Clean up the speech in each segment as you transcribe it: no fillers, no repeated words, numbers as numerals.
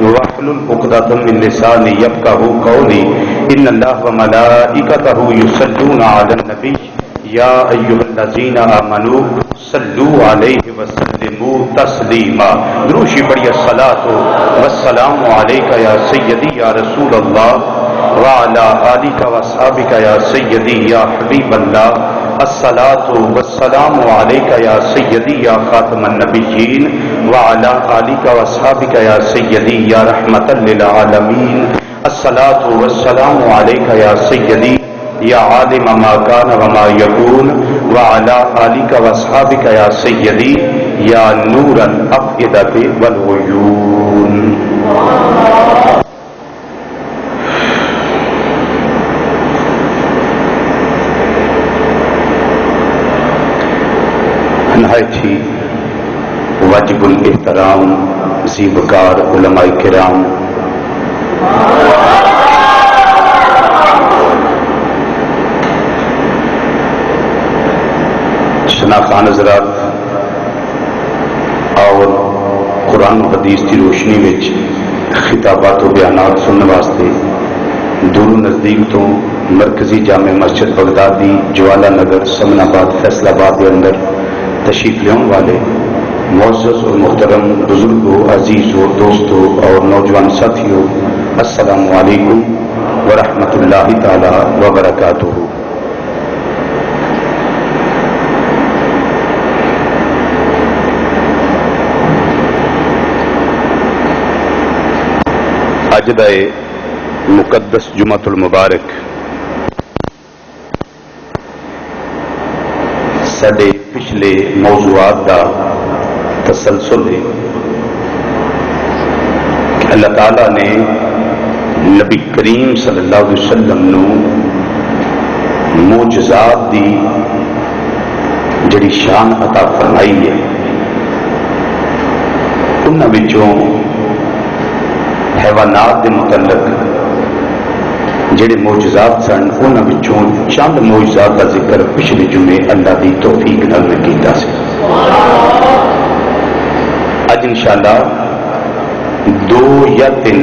واحلل عقدة من لساني يفقهوا قولي إن الله وملائكته يصلون على النبي يا أيها الذين آمنوا صلوا عليه وسلموا تسليما. دروشی پڑھی الصلاۃ والسلام علیک یا سیدی یا رسول اللہ وعلى آلك واصحابك يا سيدي يا حبيب الله. الصلاة والسلام عليك يا سيدي يا خاتم النبيين وعلى آلك واصحابك يا سيدي يا رحمة للعالمين. الصلاة والسلام عليك يا سيدي يا عالم ما كان وما يكون وعلى آلك واصحابك يا سيدي يا نور الأفئدة والعيون. نہایت ہی واجب الاحترام ذی وقار علماء کرام، شناخان حضرات اور قرآن و حدیث کی روشنی وچ خطابات و بیانات سننے واسطے دور نزدیک تو مرکزی جامع مسجد بغدادی جوالا نگر سمن آباد فیصل آباد کے اندر تشریف لینے والے معزز اور محترم بزرگوں، عزیزوں، دوستوں اور نوجوان ساتھیوں، السلام علیکم ورحمۃ اللہ تعالی وبرکاتہ. اج دا مقدس جمعۃ المبارک سڈے پچھلے موضوعات کا تسلسل ہے کہ اللہ تعالیٰ نے نبی کریم صلی اللہ علیہ وسلم نو معجزات دی جڑی شان عطا فرمائی ہے، انہاں وچوں حیوانات دے متعلق جڑے معجزات سن انہاں وچوں چند معجزات کا ذکر پچھلے جمعے اللہ دی توفیق نال میں کیتا سی. اج انشاءاللہ 2 یا 3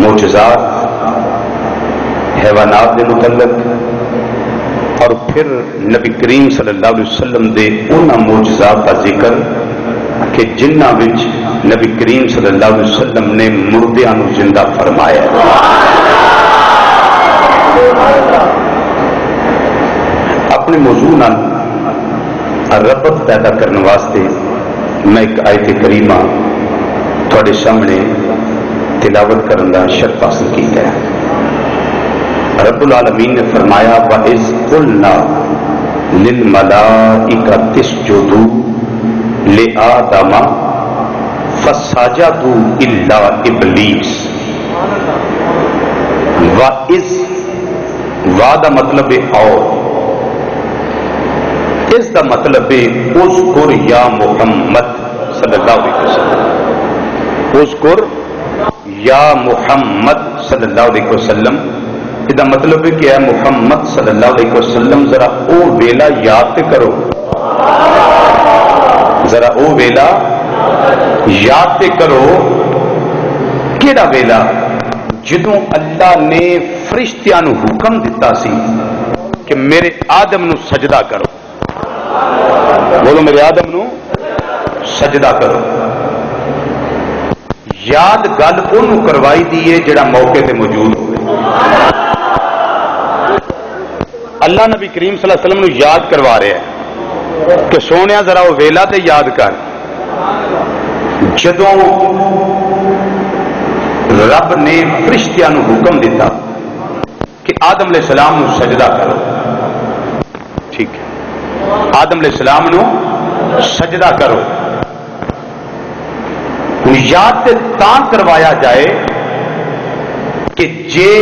معجزات حیوانات دے متعلق اور پھر نبی کریم صلی اللہ علیہ وسلم دے انہاں معجزات کا ذکر کہ جنہاں وچ نبی کریم صلی اللہ علیہ وسلم نے مردیاں نو زندہ فرمایا. اپنے موضوع نال ربط پیدا کرنے واسطے میں ایک آیت کریمہ تھوڑے سامنے تلاوت کرنے کا شرف حاصل کیتا ہے. رب العالمین نے فرمایا وَإِذْ قُلْنَا لِلْمَلَائِكَةِ اسْجُدُوا لِآدَمَ فَسَجَدُوا إِلَّا إِبْلِيسَ. وَإِذْ وعدہ مطلب ہے اور، اس کا مطلب ہے اذکر یا محمد صلی اللہ علیہ وسلم. اذکر یا محمد صلی اللہ علیہ وسلم، اس کا مطلب ہے کہ اے محمد صلی اللہ علیہ وسلم ذرا او ویلا یاد کرو، ذرا او ویلا یاد کرو. کیڑا ویلا؟ جدوں اللہ نے فرشتیاں نو حکم دیتا سی کہ میرے آدم نو سجدہ کرو. بولو میرے آدم نو سجدہ کرو. یاد گل انہوں کروائی دیئے جڑا موقع تے موجود ہوئے. اللہ نبی کریم صلی اللہ علیہ وسلم نو یاد کروا رہے ہیں کہ سونیا ذرا وہ ویلا تے یاد کر جدوں رب نے فرشتیاں نو حکم دیتا کہ آدم علیہ السلام نو سجدہ کرو. ٹھیک ہے، آدم علیہ السلام نو سجدہ کرو. یاد تے تاں کروایا جائے کہ جے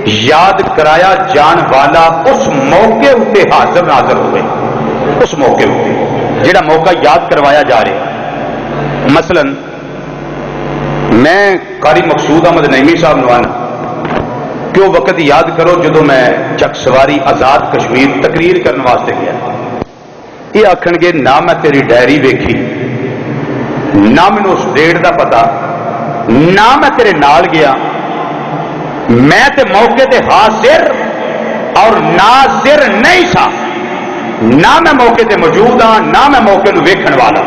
یاد کرایا جان والا اس موقع اتے حاضر ناظر ہوئے. اس موقع اتے جڑا موقع یاد کروایا جا رہا. مثلا میں قاری مقصود احمد نعیمی صاحب نوانا کہ وہ وقت یاد کرو جدو میں چک سواری آزاد کشمیر تقریر کرنے واسطے گیا. یہ آکھن گے نہ میں تیری ڈائری ویکھی نہ مینوں اس ڈیڑھ دا پتا، نہ میں تیرے نال گیا، میں تے موقع تے حاضر اور ناظر نہیں سا، نہ میں موقع تے موجود ہاں، نہ میں موقع نو ویکھن والا۔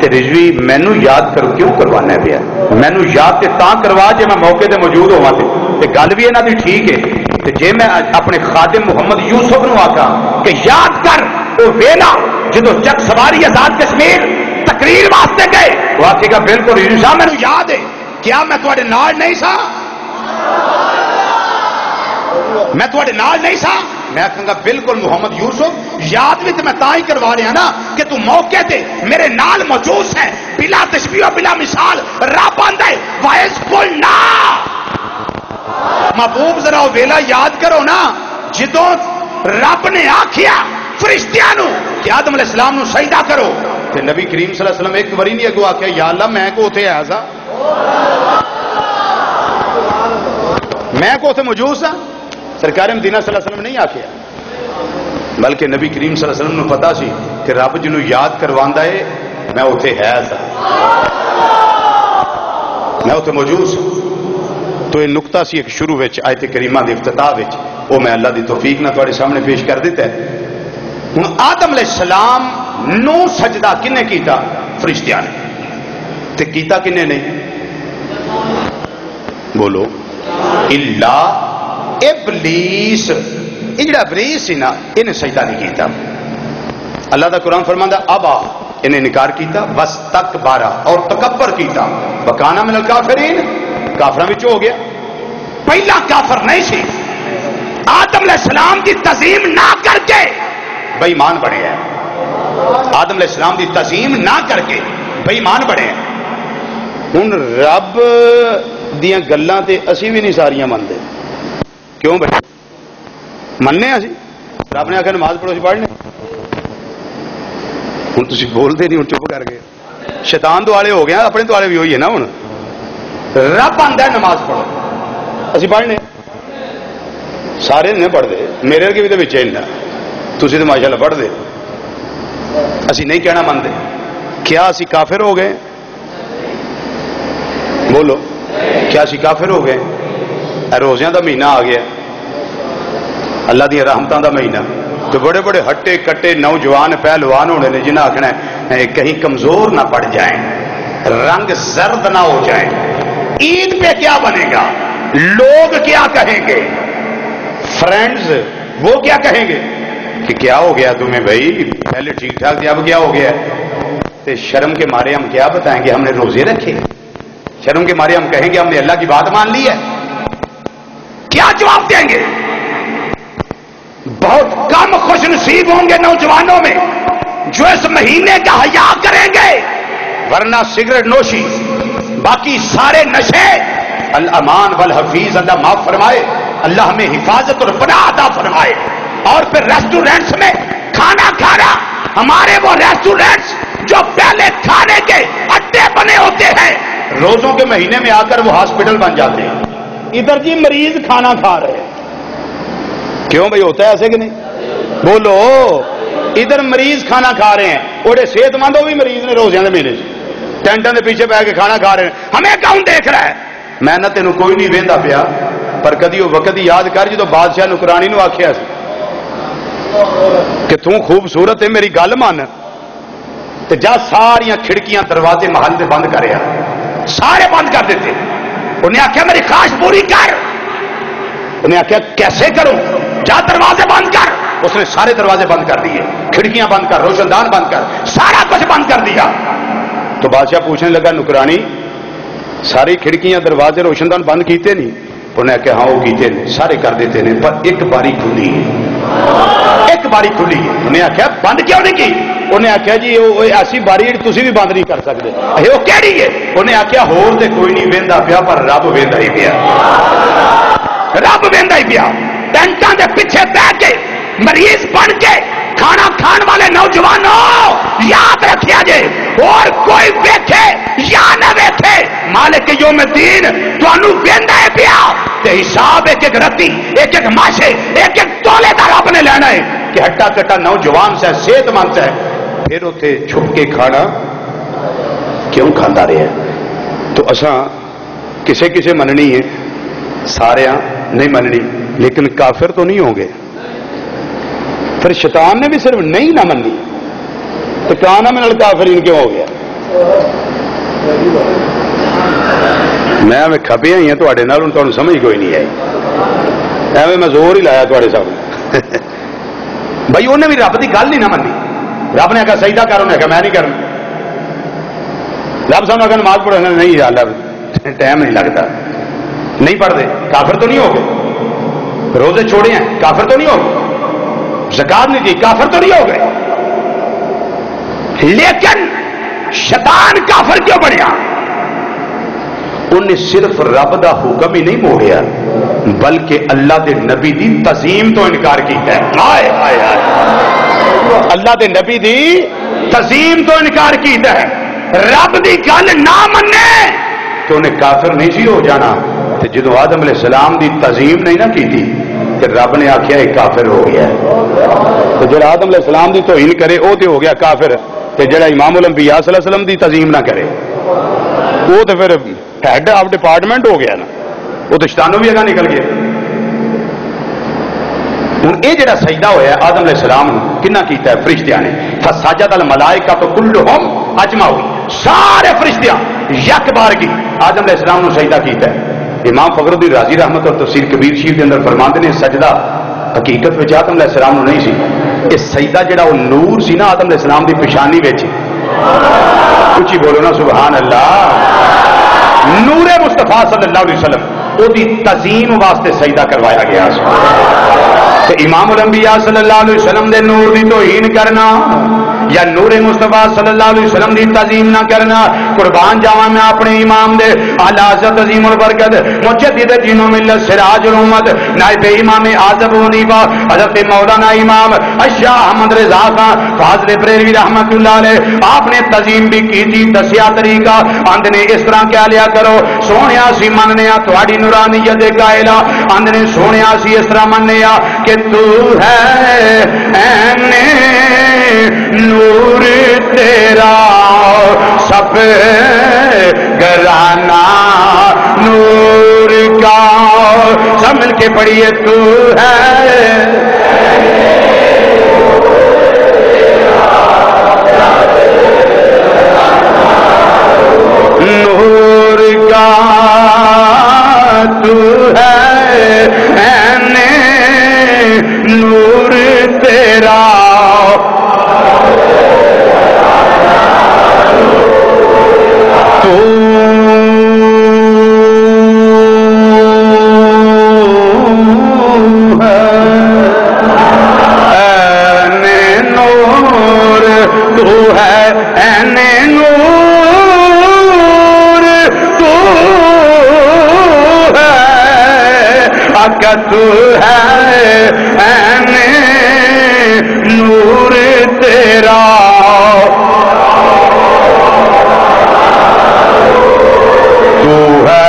تے رضوی مینوں یاد کرو کیوں کروانا پیا؟ مینوں یاد تے تاں کروا جے میں موقع تے موجود ہواں تے گل بھی انہاں دی ٹھیک ہے۔ تے جے میں اپنے خادم محمد یوسف نو آکھاں کہ یاد کر وہ ویلا جدو چک سواری آزاد کشمیر تقریر واسطے گئے، وہ آکھے گا بالکل رضوی صاحب مینوں یاد ہے، کیا میں تواڈے نال نہیں سا؟ میں تواڈے نال نہیں سا؟ میں کہوں گا بالکل محمد یوسف، یاد بھی تو میں تاں ہی کروا رہا نا کہ تو موقع تے میرے نال موجود ہے، بلا تشبیہ بلا مثال رب آندا ہے وائس فل نا محبوب ذرا وہ ویلا یاد کرو نا جدوں رب نے آکھیا فرشتیاں نو کہ آدم علیہ السلام نو سجدہ کرو، تے نبی کریم صلی اللہ علیہ وسلم ایک واری نہیں اگوں آکھیا یا اللہ میں کو اوتھے آیا سا، میں کو اوتھے موجود سا؟ سرکار مدینہ صلی اللہ علیہ وسلم نہیں آکھیا، بلکہ نبی کریم صلی اللہ علیہ وسلم نو پتا سی کہ رب جنوں یاد کرواندا ہے میں اوتھے ہے سا، میں اوتھے موجود سا۔ تو یہ نقطہ سی ایک شروع وچ آیت کریمہ دی افتتاح وچ، وہ میں اللہ دی توفیق نہ تواڈے سامنے پیش کر دیتا ہے۔ ہن آدم علیہ السلام نو سجدہ کنے کیتا؟ فرشتیاں نے، تے کیتا کنے نے؟ بولو الا ابلیس، یہ جڑا ابلیس سی نا انہیں سجدہ نہیں کیتا۔ اللہ دا قرآن فرماندا ابا، انہیں انکار کیتا، واستکبر اور تکبر کیتا، وکانا من الکافرین، کافراں وچ ہو گیا۔ پہلا کافر نہیں سی، آدم علیہ السلام دی تعظیم نہ کر کے بے ایمان بنے ہیں، آدم علیہ السلام دی تعظیم نہ کر کے بے ایمان بنے ہیں۔ ہن رب دیاں گلاں تے اسی بھی نہیں ساریاں مندے، کیوں بھائی مننے اسی؟ رب نے آخر نماز پڑھو سی پڑھنے، ہوں تھی بولتے نہیں، ہوں چپ کر گئے، شیطان دوالے ہو گیا، اپنے دوالے بھی ہوئی ہے نا۔ ہوں رب آندا ہے نماز پڑھو، اسی پڑھنے، سارے نہیں پڑھتے، میرے کے بھی تو بچے نہیں، تھی تو ماشاء اللہ پڑھتے، اسی نہیں کہنا منتے۔ کیا اسی کافر ہو گئے؟ بولو کیا اسی کافر ہو گئے؟ روزیاں دا مہینہ آ گیا، اللہ دی رحمتاں دا مہینہ، تو بڑے بڑے ہٹے کٹے نوجوان پہلوان ہونے نے جنہیں آخنا ہے کہیں کمزور نہ پڑ جائیں، رنگ زرد نہ ہو جائیں۔ عید پہ کیا بنے گا؟ لوگ کیا کہیں گے؟ فرینڈز وہ کیا کہیں گے کہ کیا ہو گیا تمہیں بھائی، پہلے ٹھیک ٹھاک تھے اب کیا ہو گیا؟ تو شرم کے مارے ہم کیا بتائیں گے ہم نے روزے رکھے؟ شرم کے مارے ہم کہیں گے ہم نے اللہ کی بات مان لی ہے؟ کیا جواب دیں گے؟ بہت کم خوش نصیب ہوں گے نوجوانوں میں جو اس مہینے کا حیا کریں گے، ورنہ سگریٹ نوشی باقی سارے نشے الامان والحفیظ اللہ معاف فرمائے، اللہ ہمیں حفاظت اور پناہ عطا فرمائے۔ اور پھر ریسٹورینٹس میں کھانا کھانا، ہمارے وہ ریسٹورینٹس جو پہلے کھانے کے اڈے بنے ہوتے ہیں روزوں کے مہینے میں آ کر وہ ہاسپٹل بن جاتے ہیں۔ ادھر جی مریض کھانا کھا رہے ہیں، کیوں بھائی ہوتا ہے ایسے کہ نہیں؟ بولو ادھر مریض کھانا کھا رہے ہیں، اور صحت مند وہ بھی مریض نے روزیاں دے مہینے ٹینٹاں دے پیچھے پہ کے کھانا کھا رہے ہیں، ہمیں کون دیکھ رہا ہے؟ میں نہ تینوں کوئی نہیں ویندا پیا، پر کدی وہ وقت ہی یاد کر جدو بادشاہ نکرانی نو آخیا سی کہ توں خوبصورت ہے میری گل مان، تے جا ساریاں کھڑکیاں دروازے محل دے بند کریا، سارے بند کر دیتے۔ انہیں آخیا میری خواہش پوری کر، انہیں آخیا کیسے کروں؟ جا دروازے بند کر۔ اس نے سارے دروازے بند کر دیے، کھڑکیاں بند کر، روشن دان بند کر، سارا کچھ بند کر دیا۔ تو بادشاہ پوچھنے لگا نکرانی ساری کھڑکیاں دروازے روشن دان بند کیتے نہیں؟ انہیں آخیا ہاں وہ کیتے ہیں، سارے کر دیتے ہیں، پر ایک باری کھلی ہے، ایک باری کھلی ہے۔ انہیں آخیا بند کیوں نہیں کی؟ انہیں آخیا جی وہ ایسی باری تھی بھی بند نہیں کر سکتے، وہ کہڑی ہے؟ انہیں آخیا ہور تے کوئی نہیں ویندا پیا پر رب ویندا ہی پیا، رب ویندا ہی پیا۔ ٹینٹاں دے پیچھے بہ کے مریض بن کے کھانا کھان والے نوجوانوں یاد رکھیا جے، اور کوئی ویکھے یا نہ ویکھے مالک یوم الدین تانوں ویندا ہے پیا، تے حساب ایک ایک رتی ایک ایک ماشے ایک ایک تولے دا رب نے لینا ہے کہ ہٹا کٹا نوجوان سے صحت مند سے پھر اتنے چھپ کے کھانا کیوں کھاتا رہا؟ تو اساں کسے کسے مننی ہے، سارے نہیں مننی، لیکن کافر تو نہیں ہوں گے۔ پھر شیطان نے بھی صرف نہیں نہ مننی تو کہاں من الکافرین کیوں ہو گیا؟ میں کھپیا ہی ہوں تے نال، تمہیں سمجھ کوئی نہیں آئی، ایویں میں زور ہی لایا تے سامنے۔ بھائی انہیں بھی رب کی گل نہیں نہ منی، رب نے آخر سجدہ کر، انہیں آخر میں نہیں کرنا، رب سامنے آخر نماز پڑھو، نہیں یار ٹائم نہیں لگتا، نہیں پڑھتے، کافر تو نہیں ہو گئے، روزے چھوڑے ہیں کافر تو نہیں ہو گئے، زکات نہیں دی کافر تو نہیں ہو گئے، لیکن شیطان کافر کیوں بنیا؟ انہیں صرف رب دا حکم ہی نہیں موڑیا بلکہ اللہ دے نبی دی تعظیم تو انکار کیتا ہے۔ آئے آئے آئے، اللہ دے نبی دی تعظیم تو انکار کیتا ہے، رب دی گل نہ منے تو انہیں کافر نہیں سی ہو جانا۔ تو جدو آدم علیہ السلام دی تعظیم نہیں نہ کی تھی کہ رب نے آخیا یہ کافر ہو گیا ہے، تو جڑا آدم علیہ السلام دی توہین کرے وہ تو ہو گیا کافر، تو جڑا امام الانبیاء صلی اللہ علیہ وسلم دی تعظیم نہ کرے وہ تو پھر ہیڈ آف ڈپارٹمنٹ ہو گیا نا، وہ تو شیطانوں بھی اگاں نکل گیا۔ ہوں یہ جڑا سجدہ ہوا ہے آدم علیہ السلام کنہ کیتا ہے؟ فرشتیاں نے۔ فسجد الملائکہ تو کلہم اجمعون، سارے فرشتیاں یک بار کی آدم علیہ السلام نے سجدہ کیتا ہے۔ امام فخر الدین رازی رحمت اور تفسیر کبیر شریف کے اندر فرماتے ہیں سجدہ حقیقت میں آدم علیہ السلام نے نہیں سی، یہ سجدہ جڑا وہ نور سی نا آدم علیہ السلام دی پیشانی وچ، کچھ ہی بولو نا سبحان اللہ، نور مصطفیٰ صلی اللہ علیہ وسلم وہ دی تعظیم واسطے سجدہ کروایا گیا۔ تو امام الانبیاء صلی اللہ علیہ وسلم دے نور دی توہین کرنا یا نور مصطفیٰ صلی اللہ علیہ وسلم دی تعظیم نہ کرنا، قربان جاواں میں اپنے امام دے اعلی حضرت عظیم البرکت مجدد دین و ملت سراج الامت نائب امام اعظم حنیفہ حضرت مولانا امام اشاہ احمد رضا خان فاضل بریلوی رحمت اللہ علیہ، آپ نے تعظیم بھی کی تھی، دسیا طریقہ آندنے اس طرح کیا لیا کرو، سونیا سی مننے تھوڑی نورانیت قائلہ، آندنے سونیا سی اس طرح مننے کہ تو ہے نور تیرا سب گرانا نور کا، سب مل کے پڑھیے تو ہے نور کا، تو ہے نور تیرا تو ہے نور تیرا، تو ہے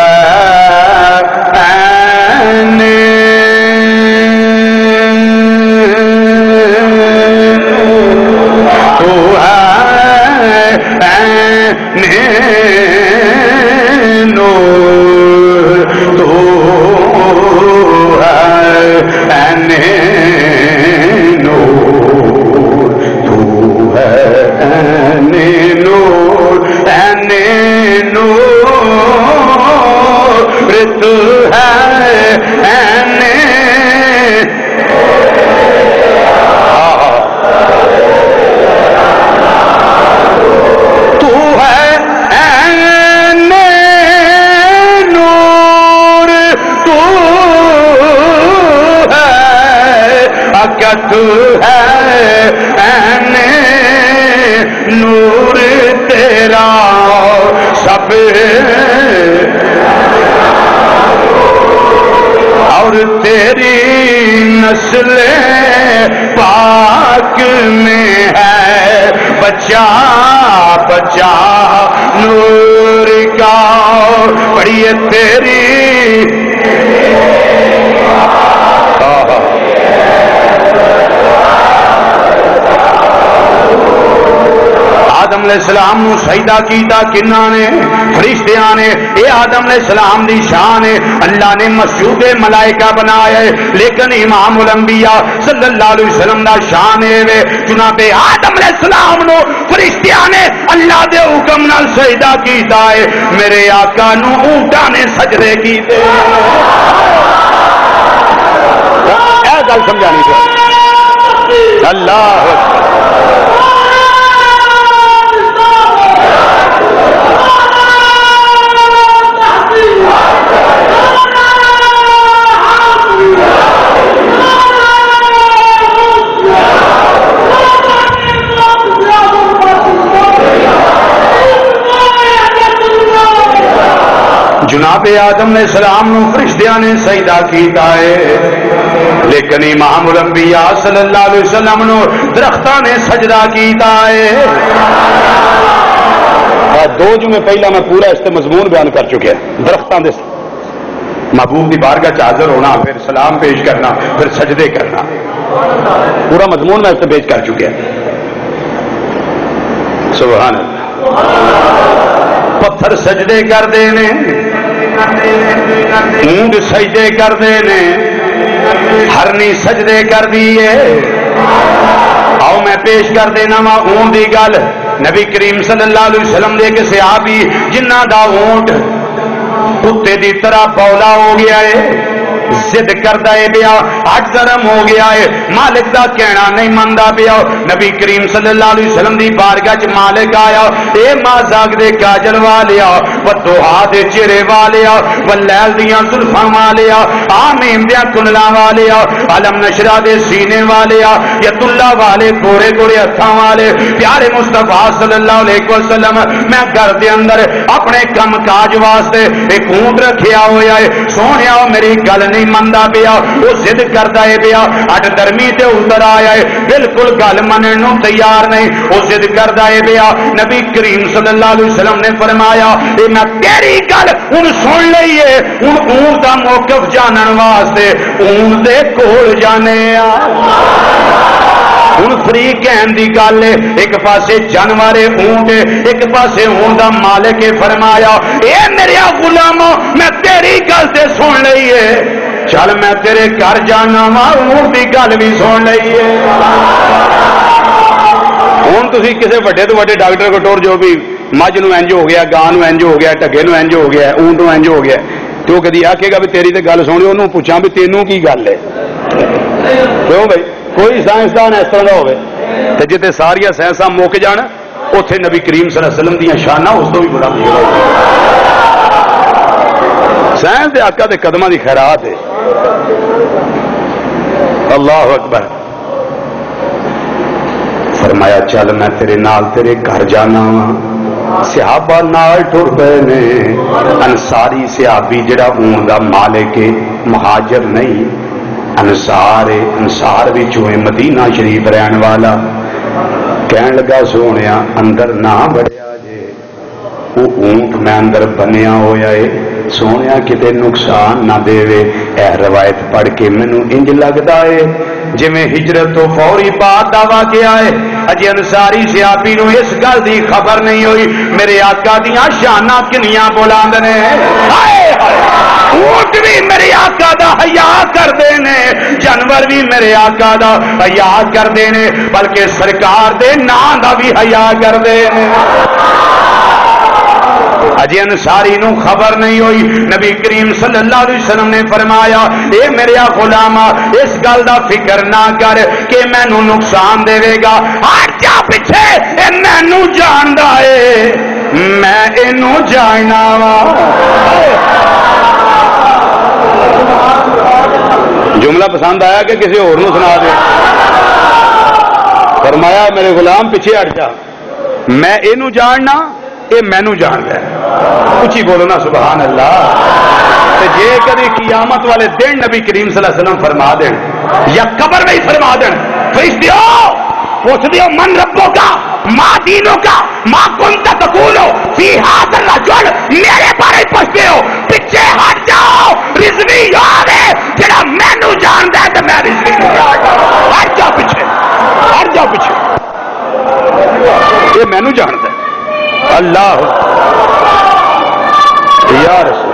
تو ہے نور تیرا سب، اور تیری نسل پاک میں ہے بچہ بچہ نور کا، پڑھیے تیری آدم آدم علیہ السلام نو سجدہ کیتا کنہ نے؟ فرشتیاں نے۔ اے آدم علیہ السلام دی شان ہے، اللہ نے مسجود ملائکہ بنایا ہے، لیکن امام الانبیاء صلی اللہ علیہ وسلم دا شان ہے جناب آدم علیہ السلام نو فرشتیاں نے اللہ دے حکم نال سجدہ کیتا ہے، میرے آقا نو اونٹاں نے سجدے کیتے۔ اے گل سمجھانی چاہیے۔ اللہ جناب آدم علیہ السلام نو فرشتیاں نے سجدہ کیتا ہے، لیکن امام الانبیاء صلی اللہ علیہ وسلم نو درختاں نے سجدہ کیتا ہے۔ دو جمعے پہلا میں پورا اس مضمون بیان کر چکے ہیں، درختاں دے محبوب کی بارگاہ حاضر ہونا، پھر سلام پیش کرنا، پھر سجدے کرنا، پورا مضمون میں اس سے پیش کر چکے ہیں۔ سبحان اللہ۔ پتھر سجدے کر دینے، اونٹ سجدے کر دینے، ہرنی سجدے کر دیے۔ آؤ میں پیش کر دینا وا اونٹ دی گل۔ نبی کریم صلی اللہ علیہ وسلم دے کے صحابی جنہ دا اونٹ کتے دی طرح بولا ہو گیا ہے، ضد کرتا ہے پیا، اج درم ہو گیا ہے، مالک دا کہنا نہیں مندا پیا۔ نبی کریم صلی اللہ علیہ وسلم دی بارگاہ چ مالک آیا، اے مازاگ دے کاجل والیا، و دوہا دے چہرے والیا، و لیل دیاں زلفاں والیا، آمین دیاں کنلاں والیا، علم نشرہ دے سینے والیا، یت اللہ والے گورے گورے ہتھاں والے، پیارے مصطفیٰ صلی اللہ علیہ وسلم میں گھر دے اندر اپنے کم کاج واسطے ایک اونٹ رکھیا ہویا ہے، سونیا میری گل نہیں مندا پیا، وہ ضد کرتا ہے پیا، اٹ درمی تے اتر آیا ہے، بالکل گل منن نو تیار نہیں، وہ ضد کرتا ہے پیا۔ نبی کریم صلی اللہ علیہ وسلم نے فرمایا اے میں تیری گل ہن سن لئی ہے، ہن اونٹ دا موقف جانن واسطے اونٹ دے کول جانے آ۔ ہن فری کہن دی گل ہے، ایک پاسے جانور اونٹ، ایک پاسے اونٹ دا مالک فرمایا اے میرے غلامو میں تیری گل تے سن لئی ہے، چل میں تیرے گھر جانا وا، اونٹ دی گل بھی سن لئی ہے۔ ہوں تھی کسی وڈے تو وڈے ڈاکٹر کو ٹور جو بھی مجھ نو انج ہو گیا، گاں نو انج ہو گیا، ٹگے نو انج ہو گیا، اونٹ نو انج ہو گیا، تو کدی آکھے گا بھی تیری تے گل سنی، انہوں پوچھاں بھی تینوں کی گل ہے؟ کیوں بھائی کوئی سائنسدان اس طرح کا ہوئے تے جتے ساریا سائنساں مک جان، اوتھے نبی کریم صلی اللہ علیہ وسلم دیاں شاناں اس تو بھی بڑا مشہور ہو سائنس دے آقا دے قدماں دی خیرات ہے۔ اللہ اکبر۔ فرمایا چل میں تیرے نال تیرے گھر جانا وا، صحابہ نال ٹر پے نے۔ انصاری صحابی جڑا اون دا مالک مہاجر نہیں، انصار انصار وچوں مدینہ شریف رہن والا، کہن لگا سونیا اندر نہ بڑھیا جے، وہ اونٹ میں اندر بنیا ہویا ہے، سونیا کتے نقصان نہ دے وے۔ اے روایت پڑھ کے مینوں انج لگدا ہے جویں ہجرت تو فوری بعد دا واقعہ ہے، اجے انصاری صحابی نو اس گل دی خبر نہیں ہوئی میرے آقا دیاں شاناں کنیاں بلند نے۔ ہائے ہائے اونٹ بھی میرے آقا دا حیا کردے نے، جانور بھی میرے آقا دا حیا کردے نے، بلکہ سرکار دے نام دا بھی حیا کردے نے۔ اجے انصاری نو خبر نہیں ہوئی، نبی کریم صلی اللہ علیہ وسلم نے فرمایا اے میرے غلاما اس گل دا فکر نہ کر کہ مینوں نقصان دے گا، ہٹ جا پیچھے، اے مینوں جاندا ہے، میں اینوں جاننا وا۔ جملہ پسند آیا کہ کسی اور نو سنا دے؟ فرمایا میرے غلام پیچھے ہٹ جا، میں اینوں جاننا، اے مینوں جاندا ہے۔ اچھی بولو نا سبحان اللہ۔ جے کدی قیامت والے دن نبی کریم صلی اللہ علیہ وسلم فرما دین یا قبر میں ہی فرما دین، فرشتیوں پوچھ دیو من ربوں کا، ماں دینوں کا، ماں کنت تقولو فی ھذا الرجل، میرے بارے پوچھتے ہو، پیچھے ہٹ جاؤ، رضوی یاد ہے جڑا مینوں جاندا ہے تے میں رضوی نوں جاندا، ہٹ جاؤ پیچھے، ہٹ جاؤ پیچھے، یہ مینوں جاندا ہے۔ اللہ یا رسول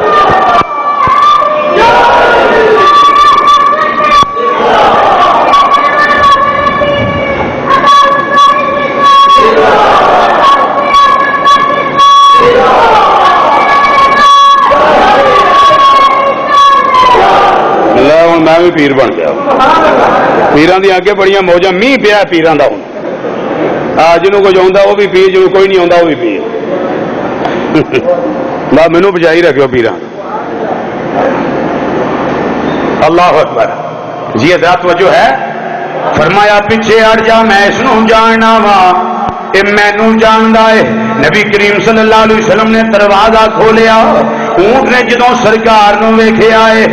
میں بھی پیر بن گیا پیران دی اگے بڑیاں موجاں میہ پیا پیران دا ہوں جنہوں کچھ آتا وہ بھی پیر جنہوں کوئی نہیں آتا وہ بھی پیر مینو بچائی رکھو پیران اللہ اکبر جی حضرات وجہ ہے فرمایا پیچھے ہٹ جا میں اس نو جاننا وا اے مینو جاندا ہے نبی کریم صلی اللہ علیہ وسلم نے دروازہ کھولیا اونٹ نے جدوں سرکار نو ویکھیا ہے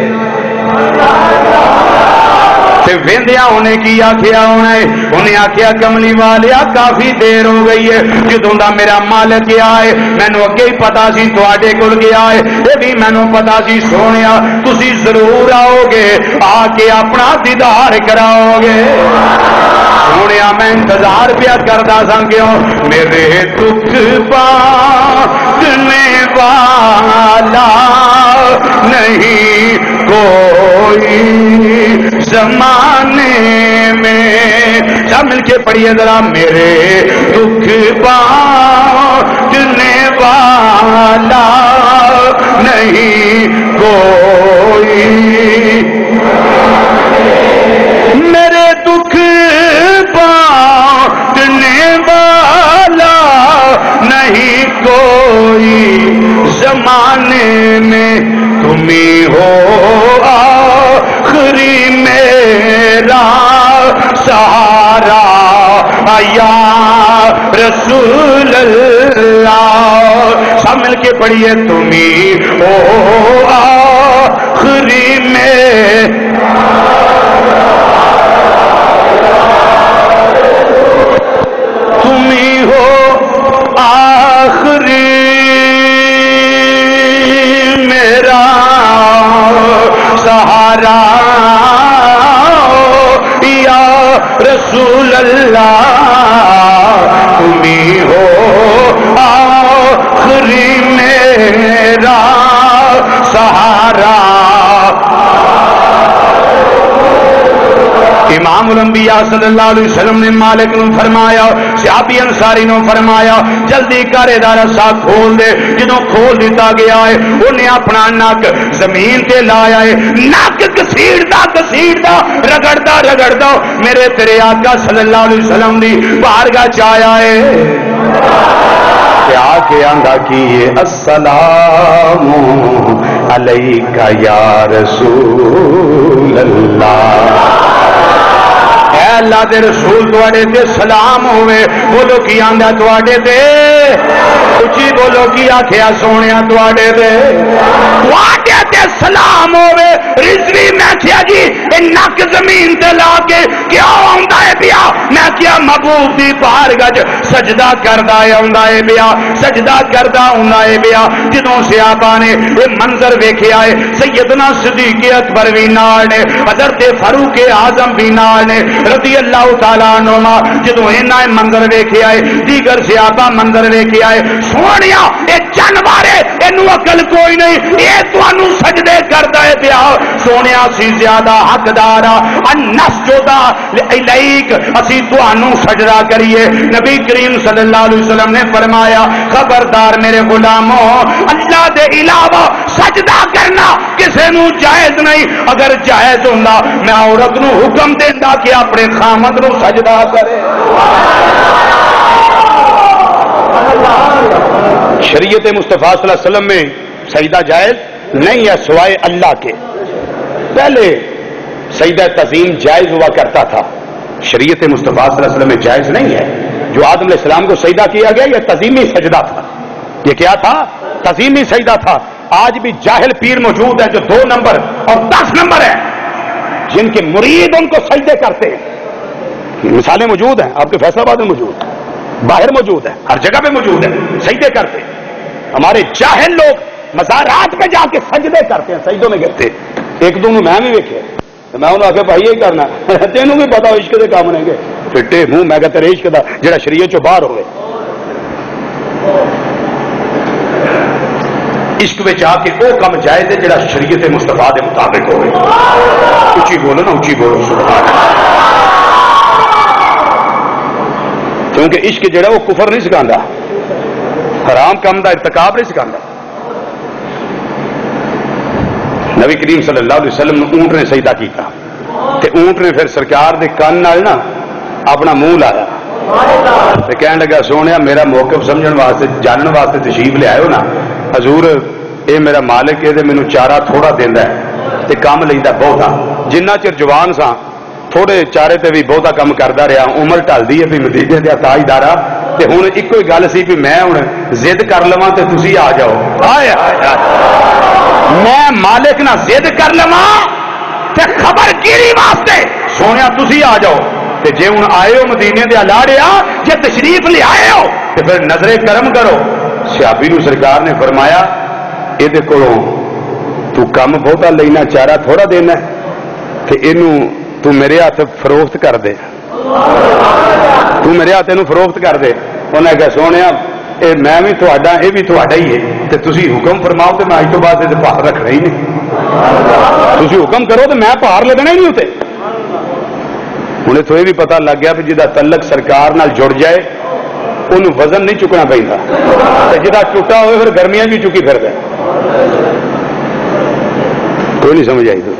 ویندیا انہیں کی آخیا ہونا ہے انہیں آخیا کملی والیا کافی دیر ہو گئی ہے جدوں دا میرا مالک آئے مینو اگے ہی پتا سی تواڈے کول گیا ہے یہ بھی مینو پتا سی سونیا تسی ضرور آؤ گے آ کے اپنا دیدار کراؤ گے سونیا میں انتظار پیا کردا سا کیوں میرے دکھ باندھنے والا نہیں کوئی زمانے میں سب مل کے پڑھیے ذرا میرے دکھ باندھنے والا نہیں کوئی میرے دکھ باندھنے والا نہیں کوئی زمانے میں تمہیں ہو آخری میرا سہارا یا رسول اللہ سب مل کے پڑھیے تمہیں ہو آخری تمہیں ہو آخری میرا سہارا یا رسول اللہ تمہیں ہو آخری میرا سہارا امام الانبیاء صلی اللہ علیہ وسلم نے مالک نو فرمایا صحابی انصاری نو فرمایا جلدی کر دا رسا کھول دے جدوں کھول دیتا گیا ہے انہیں اپنا نک زمین تے لایا ہے نک گسیڑدا رگڑدا میرے تیرے آقا صلی اللہ علیہ وسلم دی بارگاہ چ آیا ہے کیا کہ آندا کی السلام علیکہ یا رسول اللہ اے اللہ دے رسول تواڈے تے سلام ہوئے بولو کی آندا تواڈے تے اچھی بولو کی آکھیا سونیا تواڈے تے سلام ہوئے رضوی میں کیا جی نک زمین تے لا کے کیا آندا ہے پیا میں کیا محبوب دی بارگاہ سجدہ کردا ہے آندا ہے پیا سجدہ کردا ہوندا ہے پیا جدوں صحابہ نے یہ منظر ویکھیا ہے سیدنا صدیق اکبر بھی نال نے حضرت فاروق اعظم بھی نال نے رضی اللہ تعالیٰ عنہما جدوں انہاں منظر ویکھیا ہے دیگر صحابہ منظر ویکھیا ہے سونیا اے جانوارے اینو عقل کوئی نہیں اے تانوں سجدے کردا ہے پیا سونیا سی زیادہ حقدار انسجد الیک اسی تانوں سجدہ کریے نبی کریم صلی اللہ علیہ وسلم نے فرمایا خبردار میرے غلاموں اللہ دے علاوہ سجدہ کرنا کسے نو جائز نہیں اگر جائز ہوندا میں عورت نو حکم دیندا کہ اپنے خامد نو سجدہ کرے شریعت مصطفیٰ صلی اللہ علیہ وسلم میں سجدہ جائز نہیں ہے سوائے اللہ کے پہلے سجدہ تعظیم جائز ہوا کرتا تھا شریعت مصطفیٰ صلی اللہ علیہ وسلم میں جائز نہیں ہے جو آدم علیہ السلام کو سجدہ کیا گیا یہ تعظیمی سجدہ تھا یہ کیا تھا تعظیمی سجدہ تھا آج بھی جاہل پیر موجود ہے جو 2 نمبر اور 10 نمبر ہے جن کے مرید ان کو سجدے کرتے ہیں مثالیں موجود ہیں آپ کے فیصلہ آباد میں موجود ہیں باہر موجود ہے ہر جگہ پہ موجود ہے سجدے کرتے ہمارے جاہل لوگ مزارات پہ جا کے سجدے کرتے ہیں سجدوں میں گرتے ایک دو میں بھی ویکھے میں انہوں نے آخیا بھائی یہ کرنا تینوں بھی پتا عشق کے کام نہیں گے پھٹے منہ میں کہتے عشق دا جڑا شریعت چو باہر ہوئے عشق میں آ کے وہ کم جائز ہے جڑا شریعت مصطفیٰ کے مطابق ہوئے. اچھی بولو نا، اچھی بولو سبحان اللہ. کیونکہ عشق جڑا وہ کفر نہیں سکھاتا، حرام کام دا ارتکاب نہیں سکھاتا. نبی کریم صلی اللہ علیہ وسلم نے اونٹ نے سجدہ کیتا تے اونٹ نے پھر سرکار دے کان نال نا اپنا منہ لایا تے کہنے لگا سونیا میرا موقف سمجھن واسطے جانن واسطے تشریف لے آئے ہو نا، حضور اے میرا مالک ہے تے مینوں چارہ تھوڑا دیندا ہے تے کام لیندا بہتا. جنہ چر جوان سا تھوڑے چارے تے بھی بہتا کام کردا رہا، عمر ٹلدی ہے بھی مدینے دے تاجدارا تے ہن ایکو ہی گل سی بھی میں ہن ضد کر لواں تے تسی آ جاؤ. ہائے ہائے ہائے، میں مالک نہ ضد کر لواں تے خبر کیری واسطے سونے تسی آ جاؤ. تے جے ہن آئے ہو مدینے دے لاڑیا، جے تشریف لے آئے ہو تے پھر نظر کرم کرو. صحابی نو سرکار نے فرمایا اے دے کولوں تو کم بہتا لینا چارہ تھوڑا دینا تے اینو تو میرے ہاتھ فروخت کر دے، تو میرے ہاتھ اینو فروخت کر دے. انہیں کہا سونے اے میں بھی تہاڈا اے بھی تہاڈا ہی ہے تے تسی حکم فرماؤ تے میں اج تو بعد تے پار رکھنا ہی نہیں. تسی حکم کرو تے میں پار لگنا ہی نہیں ہوتے. انہیں تو یہ بھی پتہ لگ گیا کہ جہاں تعلق سرکار نال جڑ جائے انہوں وزن نہیں چکنا پہنتا، جہاں ٹوٹا ہوئے پھر گرمیاں بھی چکی پھر. کوئی نہیں سمجھ آئی تو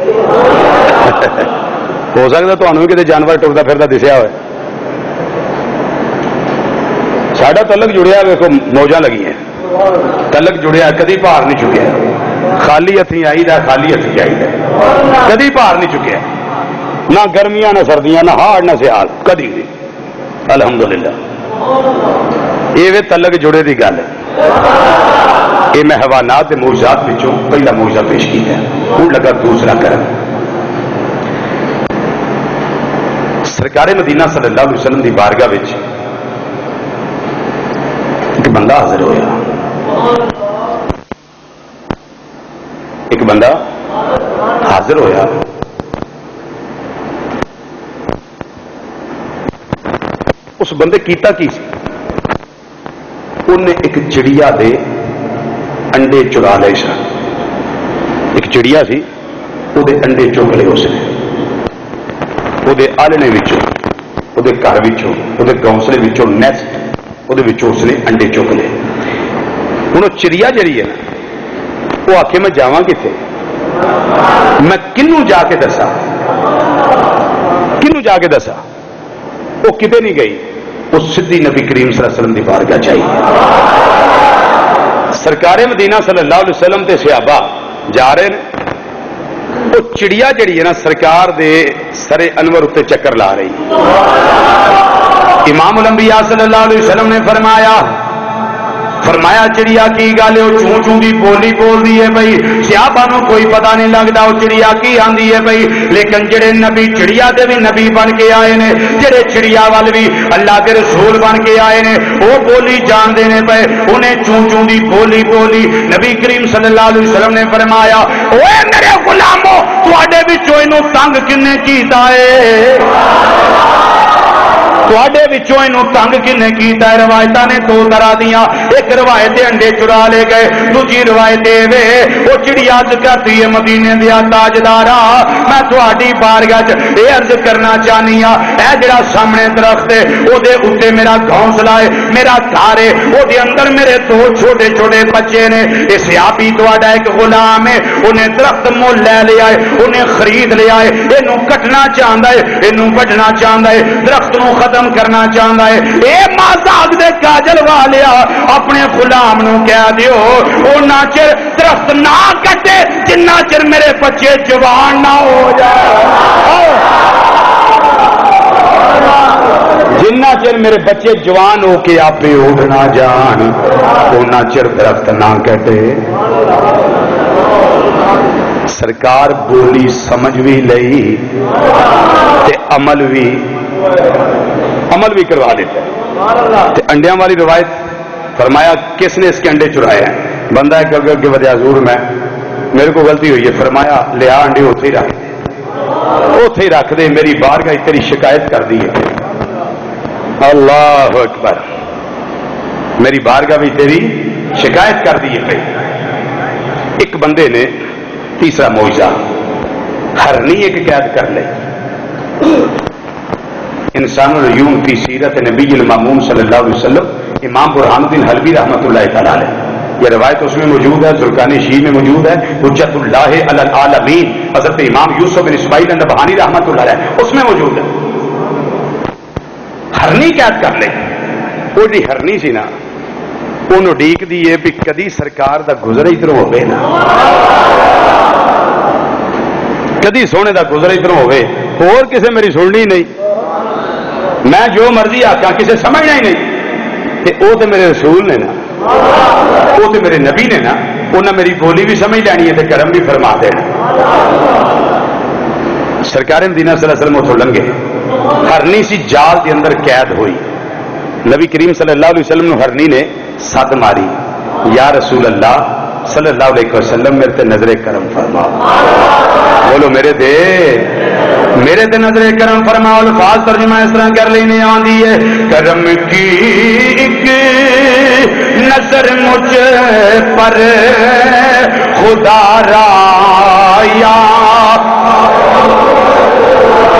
ہو سکتا تمہیں بھی کتنے جانور ٹرتا پھرتا دسیا ہوئے. ساڈا تعلق جڑیا ویکو موجاں لگی ہیں، تعلق جڑیا کدی بھار نہیں چکیا. خالی ہتھی آئی دا، خالی ہتھی آئی دا، کدی بھار نہیں چکیا. نہ گرمیاں نہ سردیاں نہ ہاڑ نہ سیال کدی نہیں. الحمدللہ یہ تعلق جڑے دی گل ہے. یہ میں حوالات معجزات وچوں پہلا معجزہ پیش کیا ہے، ہوں لگا دوسرا کرن. سرکار مدینہ صلی اللہ علیہ وسلم دی بارگاہ وچ ایک بندہ حاضر ہویا. ایک بندہ حاضر ہویا. اس بندے کیتا کی سی؟ انہیں ایک چڑیا دے انڈے چرا لے سن. ایک چڑیا سی، وہ دے انڈے چک لے اس نے، وہ دے آلنے وچوں، وہ دے گھر وچوں، وہ دے گونسلے وچوں، نیسٹ وہ دے وچوں اس نے انڈے چک لے. ہوں چڑیا جڑی ہے نا وہ آخے میں جاواں کتے، میں کنوں جا کے دسا، کنوں جا کے دسا. وہ کتے نہیں گئی، وہ سدھی نبی کریم صلی اللہ علیہ وسلم دی بارگاہ چاہیے. سرکار مدینہ صلی اللہ علیہ وسلم تے صحابہ جا رہے ہیں. وہ چڑیا جڑی ہے نا سرکار دے سر انور اتنے چکر لا رہی. امام الانبیاء صلی اللہ علیہ وسلم نے فرمایا چڑیا کی گل ہے؟ وہ چوں چوں دی بولی بول دی ہے بھائی. صحابہ نو کوئی پتہ نہیں لگتا وہ چڑیا کی آندی ہے بھائی. لیکن جڑے نبی چڑیا دے بھی نبی بن کے آئے نے، جڑے چڑیا وال بھی اللہ کے رسول بن کے آئے نے، وہ بولی جان دے نے پے. انہیں چوں چوں دی بولی بولی. نبی کریم صلی اللہ علیہ وسلم نے فرمایا اوے میرے غلامو تواڈے وچوں اینو تنگ کنے کیتا ہے؟ تنگ کنے کیتا ہے؟ روایتاں نے دو طرح دیاں. ایک روایت انڈے چرا لے گئے، دوسری روایت وے وہ چڑیا کرتی ہے مدینے دیا تاجدارا میں تھوڑی بارگاہ یہ عرض کرنا چاہنی ہاں اے جڑا سامنے درخت ہے وہ اتنے میرا گھونسلہ ہے، میرا گھر ہے، وہ اندر میرے دو چھوٹے چھوٹے بچے نے. اس صحابی تہاڈا ایک غلام ہے، انہیں درخت مول لے لیا ہے، انہیں خرید لیا ہے، یہ کٹنا چاہتا ہے، یہ وڈنا چاہتا ہے، درخت نو ختم کرنا چاہتا ہے. اے مازاق دے کاجل والیا اپنے غلام نو کہہ دیو اونا چر درخت نہ کٹے جنہ چر میرے بچے جوان نہ ہو جائے. جنہ چر میرے بچے جوان ہو کے آپ اڑ نہ جان اونا چر درخت نہ کٹے. سرکار بولی سمجھ بھی لئی تے عمل بھی کروا دیتا. انڈیاں والی روایت فرمایا کس نے اس کے انڈے چرائے ہیں؟ بندہ ایک اگے ودیا حضور میں میرے کو غلطی ہوئی ہے. فرمایا لیا انڈے اتنے ہی رکھ دے، میری بارگاہ تیری شکایت کر دی ہے. اللہ اکبر، میری بارگاہ بھی تیری شکایت کر دی ہے. ایک بندے نے تیسرا معجزہ ہرنی ایک قید کر لے. انسان العیون فی سیرت نبی المامون صلی اللہ علیہ وسلم امام برہان الدین حلبی رحمۃ اللہ تعالی علیہ، یہ روایت اس میں موجود ہے، زرقانی شیعہ میں موجود ہے، حجت اللہ علی العالمین حضرت امام یوسف بن اسماعیل نبہانی رحمۃ اللہ علیہ اس میں موجود ہے. ہرنی قید کر لے. وہ جی ہرنی سی نا انہوں ڈیک دیے بھی کدی سرکار دا گزر ادھروں ہوئے نا، کدی سونے دا گزر ادھروں ہوئے، اور کسے میری سننی نہیں، میں جو مرضی آکھاں کسے سمجھنا ہی نہیں. تے او تے میرے رسول نے نا، وہ تے میرے نبی نے نا، انہیں میری بولی بھی سمجھ لینی ہے تے کرم بھی فرما دینا. سرکار مدینہ صلی اللہ علیہ وسلم اتوں لنگے، ہرنی سی جال کے اندر قید ہوئی. نبی کریم صلی اللہ علیہ وسلم نے ہرنی نے سد ماری، یا رسول اللہ صلی اللہ علیہ وسلم میرے تے نظر کرم فرما. بولو میرے تے نظر کرم فرما. الفاظ ترجمہ اس طرح کر لینے آندی ہے، کرم کی ایک نظر مجھ پر خدا را یا.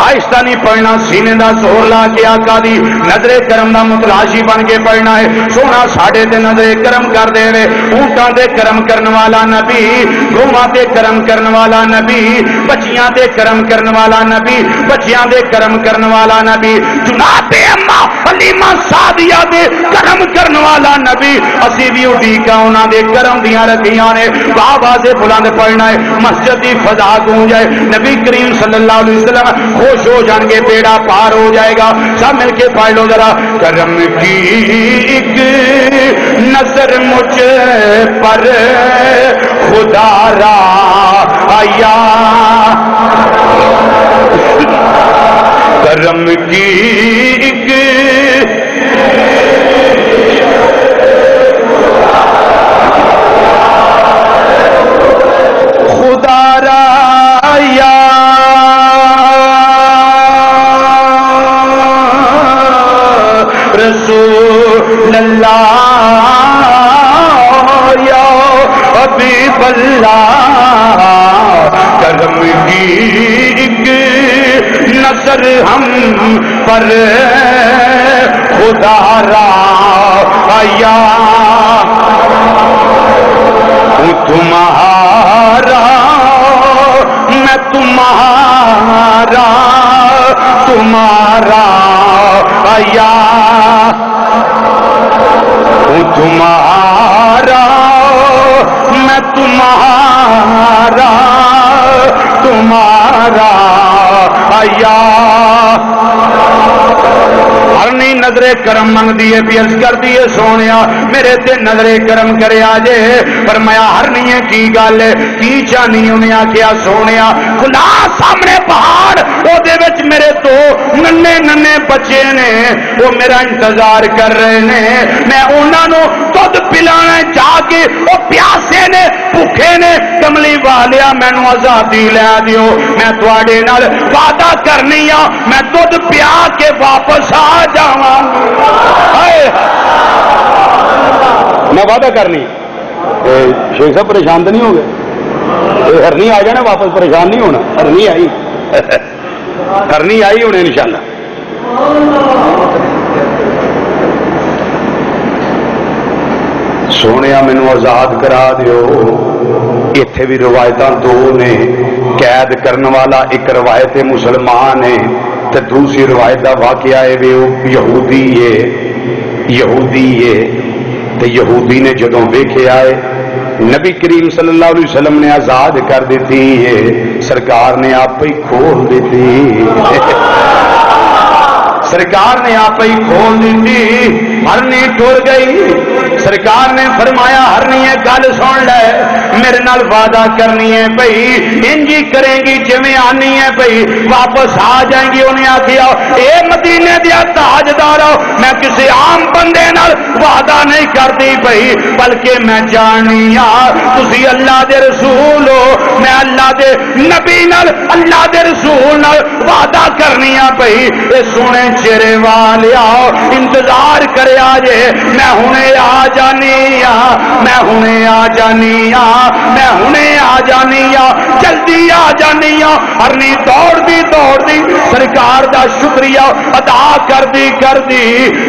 آہستہ نہیں پڑھنا، سینے دا زور لا کے آقا دی نظر کرم دا متلاشی بن کے پڑھنا ہے. سونا ساڈے تے نظر کرم کر دے وے، اونٹاں تے کرم کرن والا نبی، گھوماں تے کرم کرن والا نبی، بچیاں تے کرم کرن والا نبی، بچیاں دے کرم کرن والا نبی، جناب اما حلیمہ سعدیہ دے کرم کرن والا نبی. اسی بھی اڈیکا انہاں دے کرم دیاں رکھیاں نے. بابا سے بلند پڑھنا ہے، مسجد دی فضا گونج جائے، نبی کریم صلی اللہ علیہ وسلم خوش ہو جان گے، بیڑا پار ہو جائے گا. سب مل کے پڑھ لو ذرا، کرم کی ایک نظر مجھ پر خدا را آیا، کرم کی ایک خدا را آیا، رسول اللہ یا حبیب اللہ، کرم کی ایک نظر ہم پر خدا را آیا. تمہارا میں تمہارا، تمہارا آیا، تمہارا میں تمہارا، تمہارا آیا. ہرنی نظر کرم منگ دیے پیس کر دیے، سونیا میرے تے نظر کرم کرے آجے. فرمایا ہرنی کی گل کی چانی؟ انہیں آخیا سونیا کھلا سامنے پہاڑ، وہ دے وچ میرے تو ننے ننے بچے نے، وہ میرا انتظار کر رہے نے، میں انہاں نو دودھ پلانا جا کے، وہ پیاسے نے بھوکے نے. کملی والیا مینوں آزادی لے دیو، میں تواڈے نال وعدہ کرنی آ، میں دودھ پیا کے واپس آ جاواں. میں وعدہ کرنی. شیخ صاحب پریشان تو نہیں ہو گئے؟ ہرنی آ جانا واپس، پریشان نہیں ہونا. ہرنی آئی، ہرنی آئی ہونے انشاءاللہ. سونے مینو آزاد کرا دیو. اتنے بھی روایت دو نے، قید کرنے والا ایک روایت مسلمان ہے، تو دوسری روایت کا واقعہ ہے وہ یہودی ہے. یہودی ہے تو یہودی نے جدوں ویکھے آئے نبی کریم صلی اللہ علیہ وسلم نے آزاد کر دیتی ہے، سرکار نے آپ ہی کھول دیتی، سرکار نے آپ ہی کھول دیتی. ہرنی ٹر گئی. سرکار نے فرمایا ہرنی گل سن لے، میرے نال وعدہ کرنی ہے بھئی انجی کریں گی جویں آنی ہے بھئی واپس آ جائیں گی. انہیں آخیا اے مدینے دیا تاجدار، میں کسی عام بندے نال وعدہ نہیں کرتی بھئی، بلکہ میں جاننی ہاں تسی اللہ دے رسول ہو، میں اللہ دے نبی نال اللہ دے رسول نال وعدہ کرنی ہاں بھئی اے سونے چہرے والیا انتظار کرے آجے، میں ہنے آ جانی ہاں، میں ہنے آ جانی ہاں. میں ہنے آ جانی آ جلدی آ جانی آ ہرنی دوڑ دی سرکار دا شکریہ ادا کر دی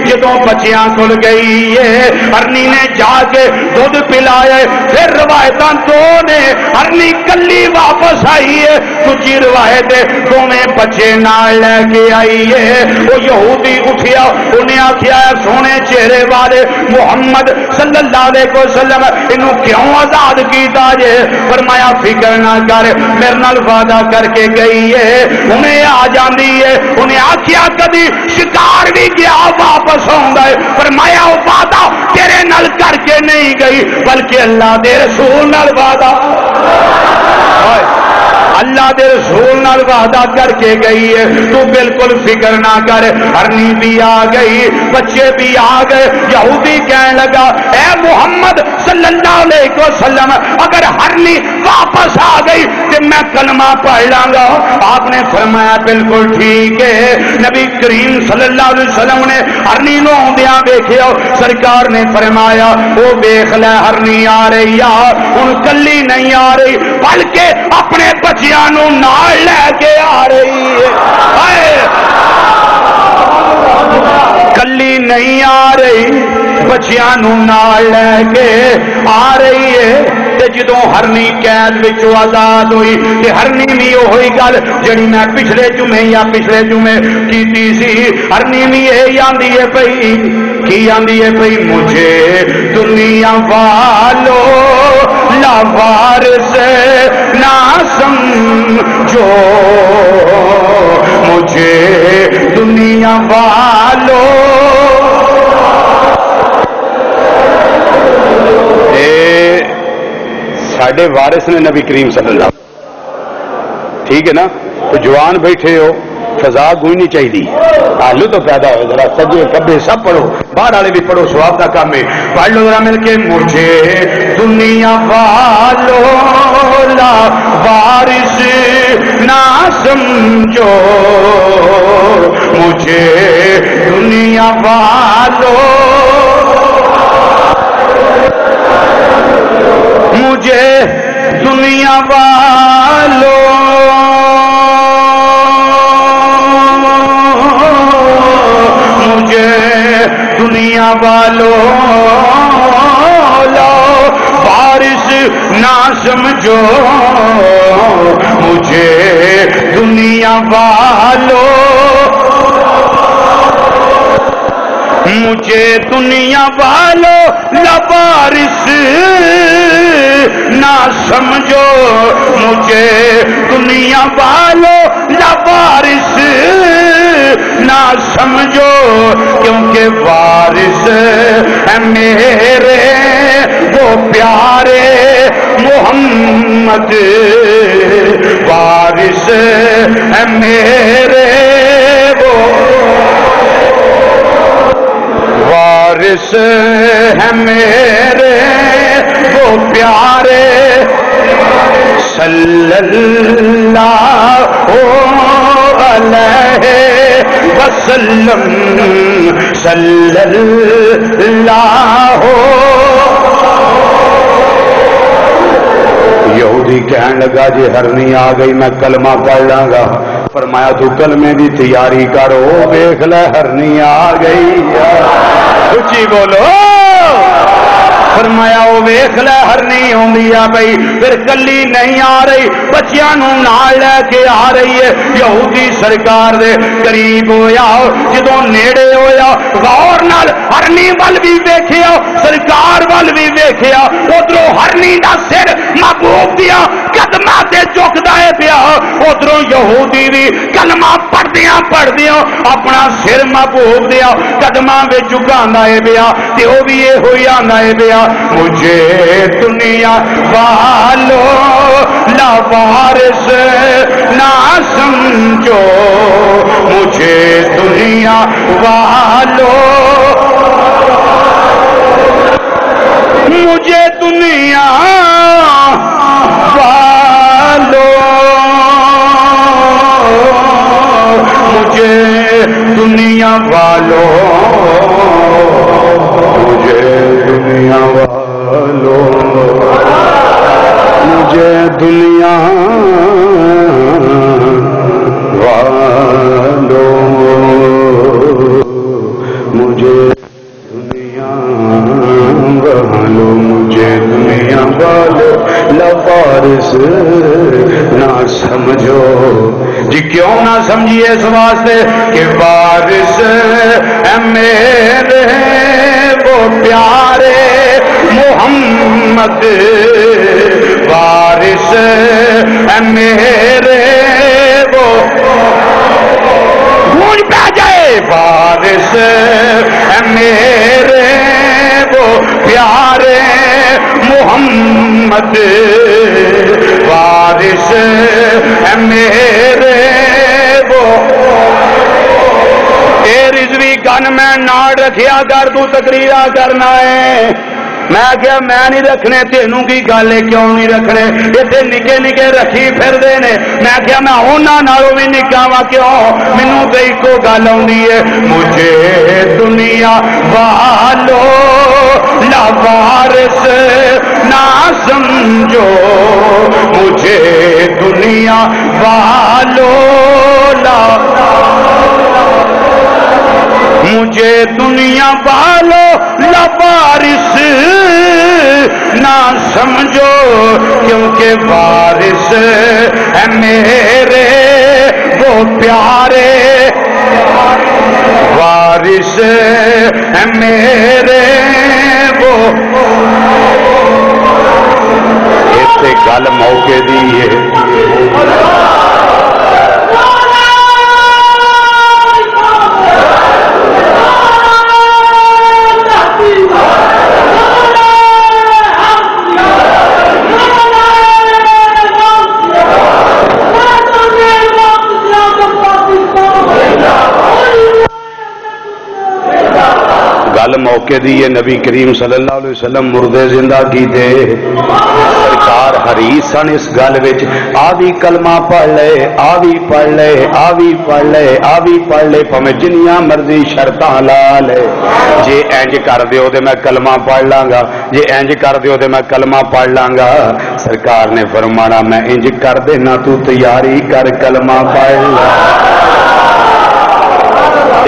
جدوں بچیاں کل گئی ہے ہرنی نے جا کے دودھ پلایا پھر روایتاں دو نے ہرنی کلی واپس آئی ہے دوجی روایت دونوں بچے نال لے کے آئی ہے وہ یہودی اٹھیا انہیں آخیا سونے چہرے والے محمد صلی اللہ علیہ وسلم انہوں کیوں آزاد کیتا جے فرمایا فکر نہ کر میرے نال وعدہ کر کے گئی ہے انہیں آ جاندی ہے انہیں آخیا کدی شکار بھی گیا واپس آؤں ہے فرمایا وہ وعدہ تیرے نال کر کے نہیں گئی بلکہ اللہ دے رسول نال وعدہ اللہ دے رسول نال وعدہ کر کے گئی ہے تو بالکل فکر نہ کر ہرنی بھی آ گئی بچے بھی آ گئے یہودی کہنے لگا اے محمد صلی اللہ علیہ وسلم اگر ہرنی واپس آ گئی تو میں کلمہ پڑھ لاں گا آپ نے فرمایا بالکل ٹھیک ہے نبی کریم صلی اللہ علیہ وسلم نے ہرنی نو آندیاں ویکھیا سرکار نے فرمایا وہ دیکھ لے ہرنی آ رہی آ ہن کلی نہیں آ رہی بلکہ اپنے بچے نال لے کے آ رہی ہے کلی نہیں آ رہی بچیاں نال لے کے آ رہی ہے جدوں ہرنی قید وچوں آزاد ہوئی تے ہرنی بھی وہی گل جڑی میں پچھلے جمعے یا پچھلے جمعے کیتی سی ہرنی بھی یہی آندی ہے پئی کی آندی ہے پئی مجھے دنیا والو لاوارث نہ سمجھو مجھے دنیا والو ساڈے وارث نے نبی کریم صلی اللہ علیہ وسلم ٹھیک ہے نا تو جوان بیٹھے ہو فضا گونجنی چاہیے آلو تو پیدا ہو ذرا سجے کبے سب پڑھو باہر والے بھی پڑھو ثواب کا کام ہے پڑھ لو ذرا مل کے مجھے دنیا والو لا وارث نہ سمجھو مجھے دنیا والو مجھے دنیا والو مجھے دنیا والو لو وارث نہ سمجھو مجھے دنیا والو مجھے دنیا والو لوارث نہ سمجھو مجھے دنیا والو لوارث نہ سمجھو کیونکہ وارث ہے میرے وہ پیارے محمد وارث ہے میرے وہ وارث ہے میرے وہ پیارے صلی اللہ علیہ وسلم صلی اللہ یہودی کہنے لگا جی ہرنی آ گئی میں کلمہ پڑھ لاں گا فرمایا تو کلمے دی تیاری کرو دیکھ لے ہرنی آ گئی اچھی بولو فرمایا وہ ویکھ لے ہرنی ہوندی آ بھئی پھر کلی نہیں آ رہی بچیاں نوں نال لے کے آ رہی ہے یہودی سرکار دے قریب ہویا جدوں نیڑے ہویا غور نال ہرنی ول بھی ویکھیا سرکار ول بھی ویکھیا ادھروں ہرنی دا سر محبوب دیا قدماں تے جھکدا ہے پیا ادھروں یہودی بھی کلمہ پڑھدیاں اپنا سر محبوب دیا قدماں وچ جھکاندا ہے پیا تے او بھی اے ہوئی آندا ہے پیا مجھے دنیا والو لاوارث نہ سمجھو مجھے دنیا والو مجھے دنیا والو مجھے دنیا والو مجھے دنیا والو دنیا والو مجھے دنیا والو مجھے دنیا والو لوارث نہ سمجھو جی کیوں نہ سمجھیے اس واسطے کہ وارث اے میرے وہ پیارے محمد وارث اے میرے وہ گونج پہ جائے وارث اے میرے وہ پیارے محمد وارث اے میرے وہ اے رضوی کن میں نال رکھیا کر تو تقریرا کرنا ہے میں کیا میں نہیں رکھنے تینوں کی گل ہے کیوں نہیں رکھنے اتنے نکے نکے رکھی پھردے نے میں کیا میں انہاں نالوں بھی نکا وا کیوں مینوں تے اکو گل آندی ہے مجھے دنیا والو لوارث نہ سمجھو مجھے دنیا والو مجھے دنیا والو لوارث نہ سمجھو کیونکہ وارث ہے میرے وہ پیارے وارث ہے میرے وہ ایسے گل موقع دی ہے موقع دیے نبی کریم صلی اللہ علیہ وسلم مردے زندہ کیتے سرکار حریص سن اس گل وچ آوی کلمہ پڑھ لے آوی پڑھ لے آوی پڑھ لے آوی پڑھ لے پویں جنیاں مرضی شرطاں لا لے جے انج کر دیو تے میں کلمہ پڑھ لاں گا جے انج کر دیو تے میں کلمہ پڑھ لاں گا سرکار نے فرمایا میں انج کر دینا تو تیاری کر کلمہ پڑھ لے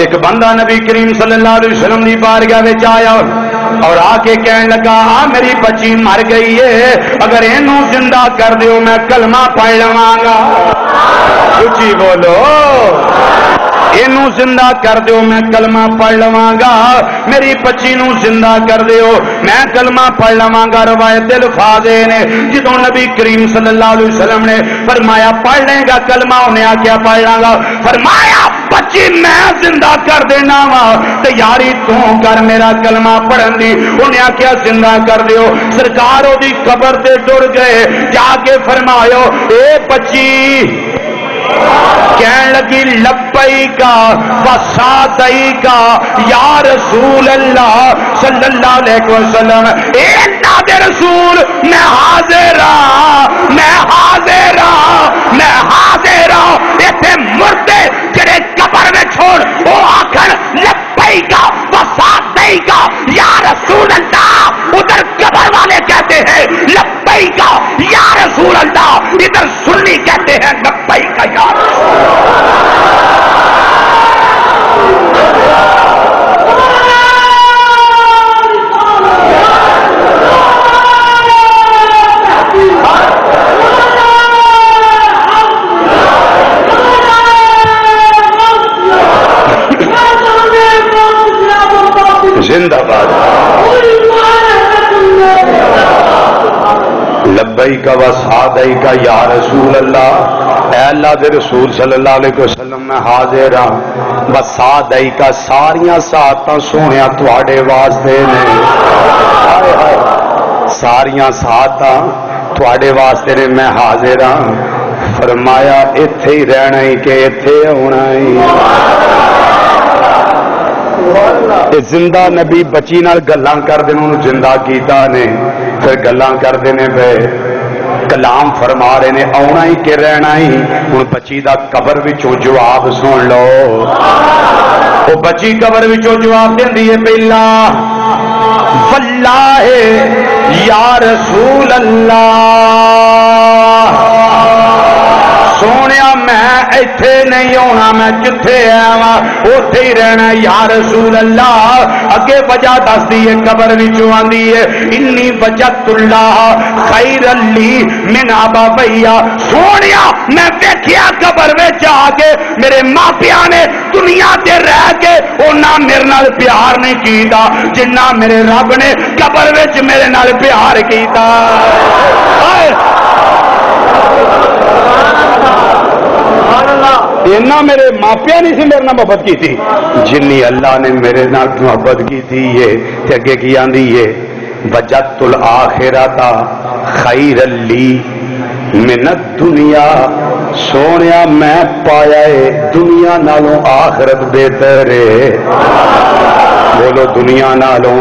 ایک بندہ نبی کریم صلی اللہ علیہ وسلم کی بارگاہ میں آیا اور آ کے کہنے لگا میری بچی مر گئی ہے اگر اینوں زندہ کر دیو میں کلمہ پڑھ لواں گا اچھی بولو اینوں زندہ کر دیو میں کلمہ پڑھ لواں گا میری بچی نو زندہ کر دیو میں کلمہ پڑھ لواں گا روایت الفاظ نے جدوں نبی کریم صلی اللہ علیہ وسلم نے فرمایا پڑھ لے گا کلمہ انہیں آکھیا پڑھ لاں گا فرمایا بچی میں زندہ کر دینا وا تیاری تو کر میرا کلمہ پڑھن دی انہیں آکھیا زندہ کر دیو سرکار او دی قبر تے ٹر گئے جا کے فرمایا اے بچی کہنے لگی لبیکا وسعدیکا یا رسول اللہ صلی اللہ علیہ وسلم اے اللہ دے رسول میں حاضر ہاں میں حاضر ہاں میں حاضر ہاں ایتھے مردے جڑے قبر میں چھوڑ وہ آخر لبیکا وسعدیکا یا رسول اللہ ادھر قبر والے کہتے ہیں لبیکا یا رسول اللہ ادھر سنی کہتے ہیں لبیکا یا رسول زندہ باد لبیک و سعدیک یا رسول اللہ اے اللہ دے رسول صلی اللہ علیہ وسلم میں حاضر ہاں بس سعدیک ساریاں ساتاں سونیا تواڈے واسطے نے ساریاں ساتاں تواڈے واسطے نے میں حاضر ہاں فرمایا ایتھے ہی رہنا ہی کہ ایتھے ہونا ہی زندہ نبی بچی نال گلاں کر دے انہوں زندہ کیتا نے پھر گلاں کر دینے پہ کلام فرما رہے نے آنا ہی کہ رہنا ہی ہوں بچی دا قبر وچوں جواب سن لو وہ بچی قبر وچوں جواب دیندی ہے پہلا واللہ یا رسول اللہ ایتھے نہیں ہونا میں جتھے آواں اوتھے ہی رہنا یا رسول اللہ اگے وجہ دس دی قبر وچوں آندی ہے انی وجدت اللہ خیر لی من ابویا سونیا میں دیکھیا قبر وچ آ کے میرے ماپیاں نے دنیا تے رہ کے انہاں میرے نال پیار نہیں کیتا جنہ میرے رب نے قبر وچ میرے نال پیار کیتا اینا میرے ماپیا نہیں سی میرے نال محبت کی تھی جنی اللہ نے میرے نال محبت کی تھی یہ تے اگے کی آندی ہے وجدت الآخرۃ خیر لی من الدنیا سونیا میں پایا ہے دنیا نالوں آخرت بہتر ہے بولو دنیا نالوں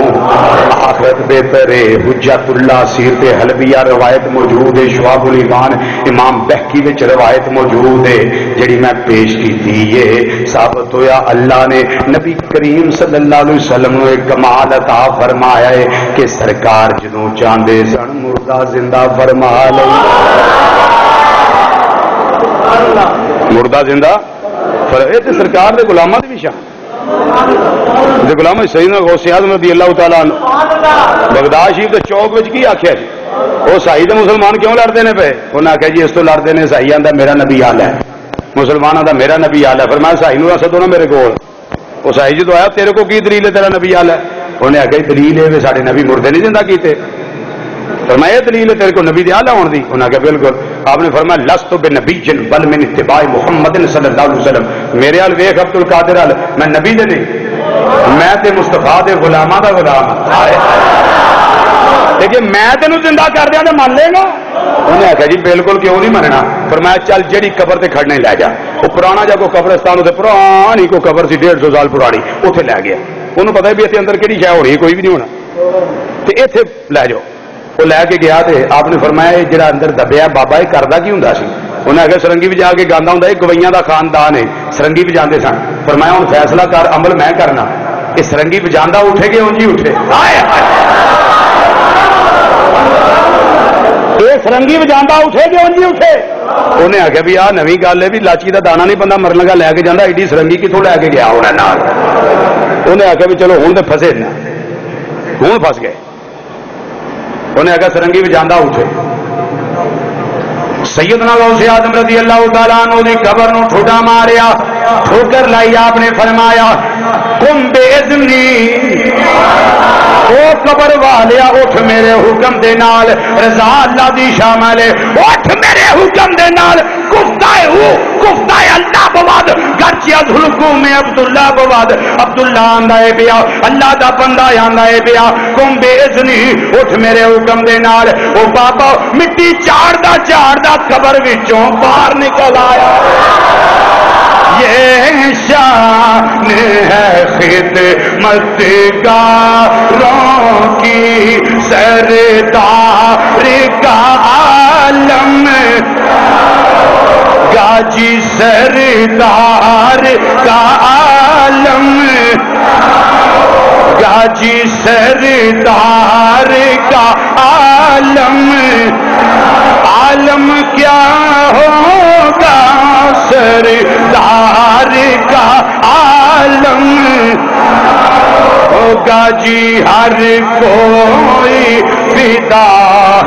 آخرت بہتر ہے حجت اللہ سیرت حلبیہ روایت موجود ہے شعب الایمان امام بہقی وچ روایت موجود ہے جڑی میں پیش کی تھی یہ ثابت ہویا اللہ نے نبی کریم صلی اللہ علیہ وسلم نے ایک کمال عطا فرمایا ہے کہ سرکار جدوں چاہندے سن مردہ زندہ فرما لئی مردہ زندہ یہ تو سرکار دے غلاماں دی بھی شان دے غلام سیدنا غوث اعظم رضی اللہ تعالی عنہ بغداد شریف دے چوک وچ کی آکھیا جی وہ عیسائی تے مسلمان کیوں لڑتے نے پے انہاں آکھیا جی اس تو لڑتے نے عیسائیاں دا میرا نبی آل ہے مسلماناں دا میرا نبی آل ہے فرمایا عیسائی نو سدو نا میرے کول عیسائی جدوں آیا تیرے کو کی دلیل ہے تیرا نبی آل ہے انہیں آکھیا دلیل ہے ساڈے نبی مردے نہیں زندہ کیتے فرمایا یہ دلیل ہے تیرے کو نبی دے آلہ ہون دی انہاں کہا بالکل آپ نے فرمایا لست بنبی بل من اتباع محمد صلی اللہ علیہ وسلم میرے ال ویکھ عبد القادر ال میں نبی دے نہیں میں تے مصطفیٰ دے غلاماں دا غلام لیکن میں تینوں زندہ کر دیاں تے من لے گا انہیں آخیا جی بالکل کیوں نہیں مننا فرمایا چل جیڑی قبر تے کھڑنے لے جا وہ پرانا جا کوئی قبرستان اتنے پرانی کوئی قبر سی 150 سال پرانی اتنے لے گیا انہوں پتا بھی اتنے اندر کہڑی شے ہو رہی کوئی بھی نہیں ہونا تے اتنے لے جاؤ وہ لے کے گیا تے آپ نے فرمایا یہ جڑا اندر دبیا بابا یہ کردا کی ہوندا سی انہیں آخیا سرنگی بھی جا کے گانا ہوں گوئیاں دا خاندان ہے سرنگی بھی جاندے سن فرمایا ہوں فیصلہ کر عمل میں کرنا کہ سرنگی بھی جانا اٹھے گے اونجی اٹھے سرنگی بھی جانا اٹھے گے اونجی اٹھے انہیں آخیا بھی آ نویں گل ہے بھی لاچی دا دانا نہیں بندہ مرن لگا لے کے جانا ایڈی سرنگی کتوں لے کے گیا ہونا نال انہیں آخیا بھی چلو ہوں تو پھسے نہ ہوں پھس گئے انہیں آخیا سرنگی بھی جانا اٹھے سیدنا غوث اعظم رضی اللہ تعالیٰ عنہ دی قبر نو ٹھوڈا ماریا ٹھوکر لائی آپ نے فرمایا قم باذنی او قبر والیا اٹھ میرے حکم دے نال رضا اللہ دی شامل ہے اٹھ میرے حکم دے نال کفتہ اللہ بواد گرچہ از حکم عبداللہ بواد عبداللہ آندہ ہے بیا اللہ دا بندہ آندہ ہے بیا قم باذنی اٹھ میرے حکم دے نال او بابا مٹی چاڑ دا قبر وچوں باہر نکل آیا یہ شان ہے خدمت گاروں کی سردار کا عالم گاجی سردار کا عالم گاجی سردار کا عالم عالم کیا ہوگا سردار کا عالم ہوگا جی ہر کوئی فدا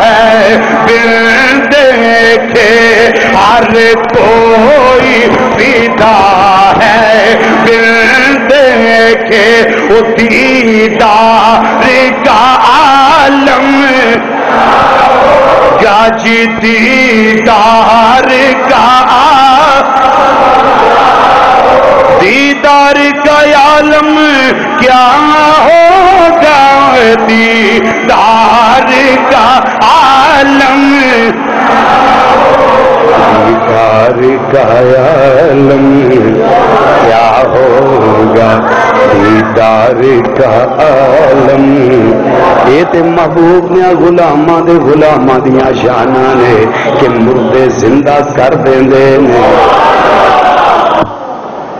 ہے بن دیکھے ہر کوئی فدا ہے بن دیکھے وہ دیدار کا عالم گاجی دیدار کا دیدار کا عالم کیا ہوگا دیدار کا عالم دیدار کا عالم کیا ہوگا دیدار کا عالم یہ تے محبوب نے غلاماں دے غلاماں دیاں شاناں نے کہ مردے زندہ کر دیندے نے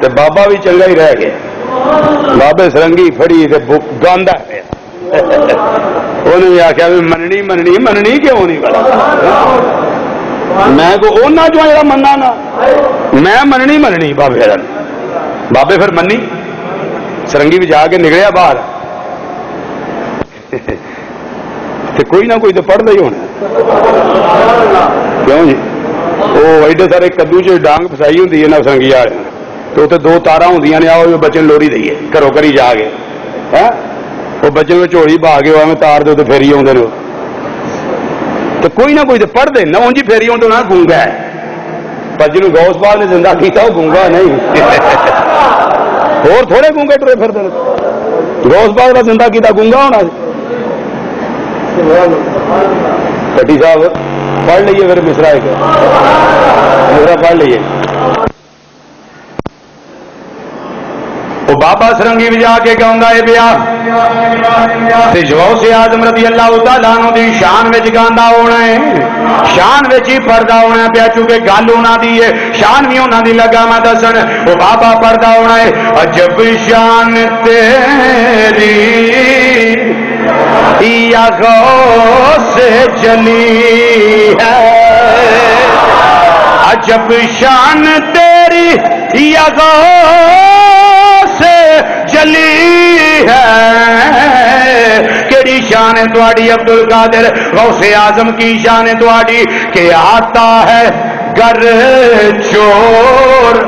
تے بابا بھی چنگا ہی رہ گیا بابے سرنگی پھڑی تے گاندا ہے انہوں نے آخیا بھی مننی کیوں نہیں بڑا میں میں کو اونا جو جڑا مننا نا میں مننی بابے حیران بابے پھر منی سرنگی بھی جا کے نکلیا باہر تے کوئی نہ کوئی تو پڑھ ہی ہونا کیوں جی وہ ایڈے سارے کدو چ ڈانگ فسائی ہوں نا سرنگی والے تو اتنے دو تارا ہوں نے آؤ بچے لوڑی دئیے گھروں گھری جا کے وہ بچے میں جھوڑی پا کے وہ تار دو تو پھیری آدھے تو کوئی نہ کوئی تو پڑھ دے نہ انجی پھیری آؤں تو نہ گونگا ہے پر جنہوں غوث پاک نے زندہ کیتا وہ گونگا نہیں اور تھوڑے گونگے ٹرے پھر دے غوث پاک نے زندہ کیتا گونگا ہونا کٹی صاحب پڑھ لیے پھر مصرا ایک مصرا پڑھ لیے وہ بابا سرنگی بھی جا کے گاؤں گا یہ بیا غوث اعظم رضی اللہ تعالیٰ عنہ دی شان وچ گاندا ہونا ہے شان وچ ہی پڑھدا ہونا پیا چونکہ گل انہاں دی ہے شان بھی انہاں دی لگا میں دسن وہ بابا پڑھدا ہونا ہے عجب شان تیری یا غوث جلی ہے عجب شان تیری یا غوث جلی ہے کیڑی شان ہے تواڈی عبد القادر غوث اعظم کی شان ہے تواڈی کہ آتا ہے گر چور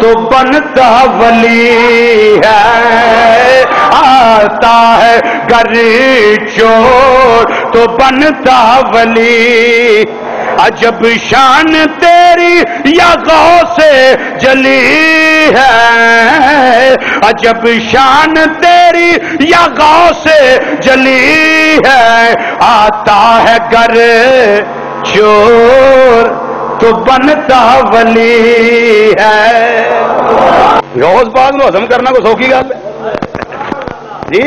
تو بنتا ولی ہے آتا ہے گر چور تو بنتا ولی عجب شان تیری یا غوث جلی ہے عجب شان تیری یا غوث جلی ہے آتا ہے گر چور تو بنتا ولی ہے غوث پاک نو ہضم کرنا کو سوکھی گل ہے جی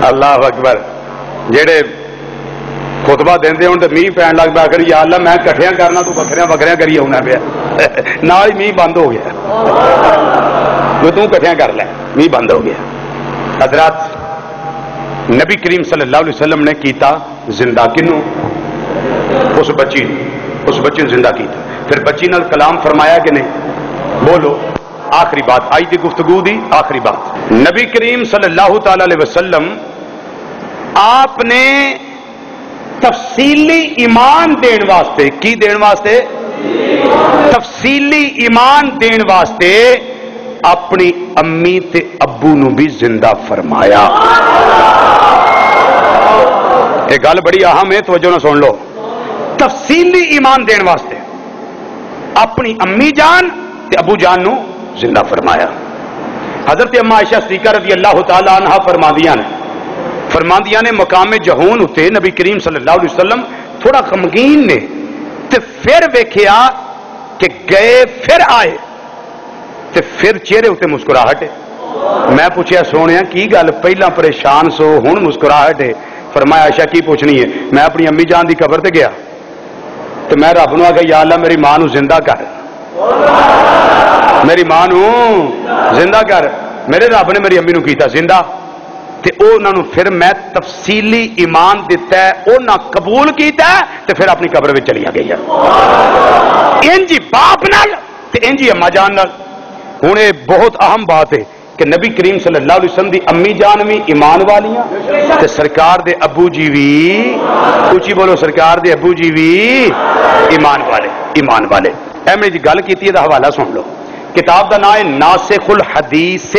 اللہ اکبر جڑے خطبہ دیندے ہوں تو میہ پین لگ پیا کری یا اللہ میں کٹھیاں کرنا تو بکریاں بکریاں کری آنا پیا نال ہی میہ بند ہو گیا تو کٹھیاں کر لے میہ بند ہو گیا حضرات نبی کریم صلی اللہ علیہ وسلم نے کیتا زندہ کنوں اس بچی نے زندہ کیتا پھر بچی نال کلام فرمایا کہ نہیں بولو آخری بات آئی تھی گفتگو دی آخری بات نبی کریم صلی اللہ تعالی علیہ وسلم آپ نے تفصیلی ایمان دین واسطے کی دین واسطے تفصیلی ایمان دین واسطے اپنی امی تے ابو نو بھی زندہ فرمایا یہ گل بڑی اہم ہے توجہ نہ سن لو تفصیلی ایمان دین واسطے اپنی امی جان تے ابو جان نو زندہ فرمایا حضرت اما عائشہ صدیقہ رضی اللہ تعالی عنہا فرماندیاں نے مقام جہون اتے نبی کریم صلی اللہ علیہ وسلم تھوڑا غمگین نے تے پھر ویکھیا کہ گئے پھر آئے تے پھر چہرے اتے مسکراہٹ ہے میں پوچھیا سونیا کی گل پہلا پریشان سو ہن مسکراہٹ ہے فرمایا عائشہ کی پوچھنی ہے میں اپنی امی جان دی قبر تے گیا تو میں رب نو آکھیا یا اللہ میری ماں نو زندہ کر میری ماں نو زندہ کر میرے رب نے میری امی نو کیتا زندہ تے انہاں نو پھر میں تفصیلی ایمان دیتا ہے انہاں قبول کیتا ہے تے پھر اپنی قبر وچ چلی گئی انجی باپ نال تے انجی اما جان نال ہن یہ بہت اہم بات ہے کہ نبی کریم صلی اللہ علیہ وسلم دی امی جان بھی ایمان والیاں تے سرکار دے ابو جی بھی اونچی بولو سرکار دے ابو جی بھی ایمان والے اے میں جی گل کیتی ہے دا حوالہ سن لو کتاب دا نام ہے ناسخ الحدیث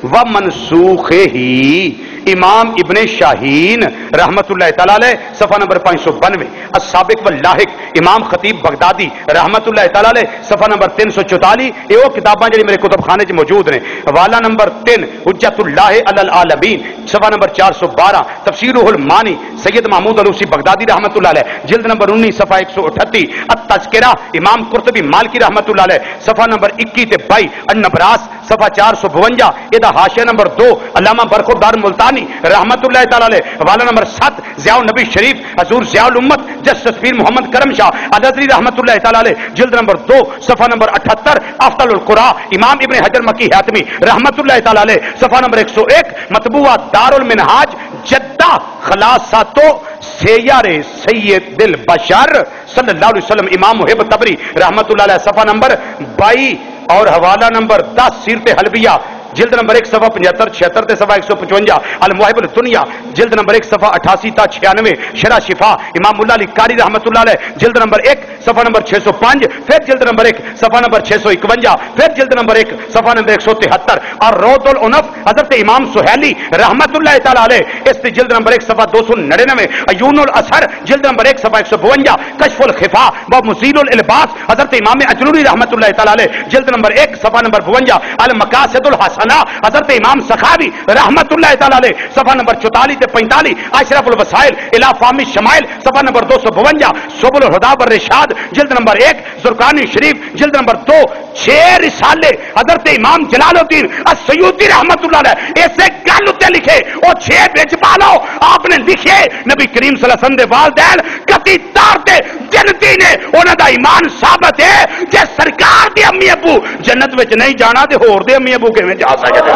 و منسوخ ہی امام ابن شاہین رحمت اللہ تعالی علیہ صفحہ نمبر 592 السابق واللاحق امام خطیب بغدادی رحمت اللہ تعالی علیہ صفحہ نمبر 344 یہ وہ کتاباں جڑی میرے کتب خانے چ موجود نے حوالہ نمبر 3 حجت اللہ علی العالمین صفحہ نمبر 412 تفسیرہ المانی سید محمود علوسی بغدادی رحمت اللہ علیہ جلد نمبر 19 صفحہ 138 التذکرہ امام قرطبی مالکی رحمت اللہ علیہ صفحہ نمبر 21 تے 22 النبراس صفحہ 452 یہ حاشیہ نمبر 2 علامہ برخوردار ملتانی رحمت اللہ تعالی علیہ حوالہ نمبر 7 ضیاء النبی شریف حضور ضیاء الامت جسٹس پیر محمد کرم شاہ الازہری رحمت اللہ تعالی علیہ جلد نمبر 2 صفحہ نمبر 78 افضل القراء امام ابن حجر مکی حاتمی رحمت اللہ تعالی علیہ صفحہ نمبر 101 مطبوعہ دار المنہاج جدہ خلاصاتو سیار سید البشر صلی اللہ علیہ وسلم امام محب تبری رحمت اللہ علیہ صفحہ نمبر 22 اور حوالہ نمبر 10 سیرت حلبیہ جلد نمبر 1 صفحہ 75 76 تے صفحہ 155 المواہب الدنیا جلد نمبر 1 صفحہ 88 تا 96 شرح شفا امام اللہ علی قاری رحمت اللہ علیہ جلد نمبر 1 صفحہ نمبر 605 پھر جلد نمبر 1 صفحہ نمبر 651 پھر جلد نمبر 1 صفحہ نمبر 173 اور روض العنف حضرت امام سہیلی رحمت اللہ تعالی علیہ اس جلد نمبر 1 صفحہ 299 عیون الاثر جلد نمبر 1 صفحہ 152 کشف الخفا و مزیل الالباس حضرت امام اجلوری رحمت اللہ تعالی علیہ جلد نمبر 1 صفحہ نمبر 52 المقاصد الحسن حضرت امام سخاوی رحمت اللہ تعالی علیہ صفحہ نمبر 44 تے 45 اشرف الوسائل الی فہم الشمائل صفحہ نمبر 252 سبل الہدی والرشاد جلد نمبر 1 زرقانی شریف جلد نمبر 2 6 رسالے حضرت امام جلال الدین السیوطی رحمت اللہ علیہ ایسے گل تے لکھے او 6 وچ پالو آپ نے لکھے نبی کریم صلی اللہ علیہ وسلم دے والدین کتی طور تے جنتی نے انہاں دا ایمان ثابت ہے کہ سرکار دی امی ابو جنت وچ نہیں جانا تے ہور دے امی ابو کیویں جا سکدے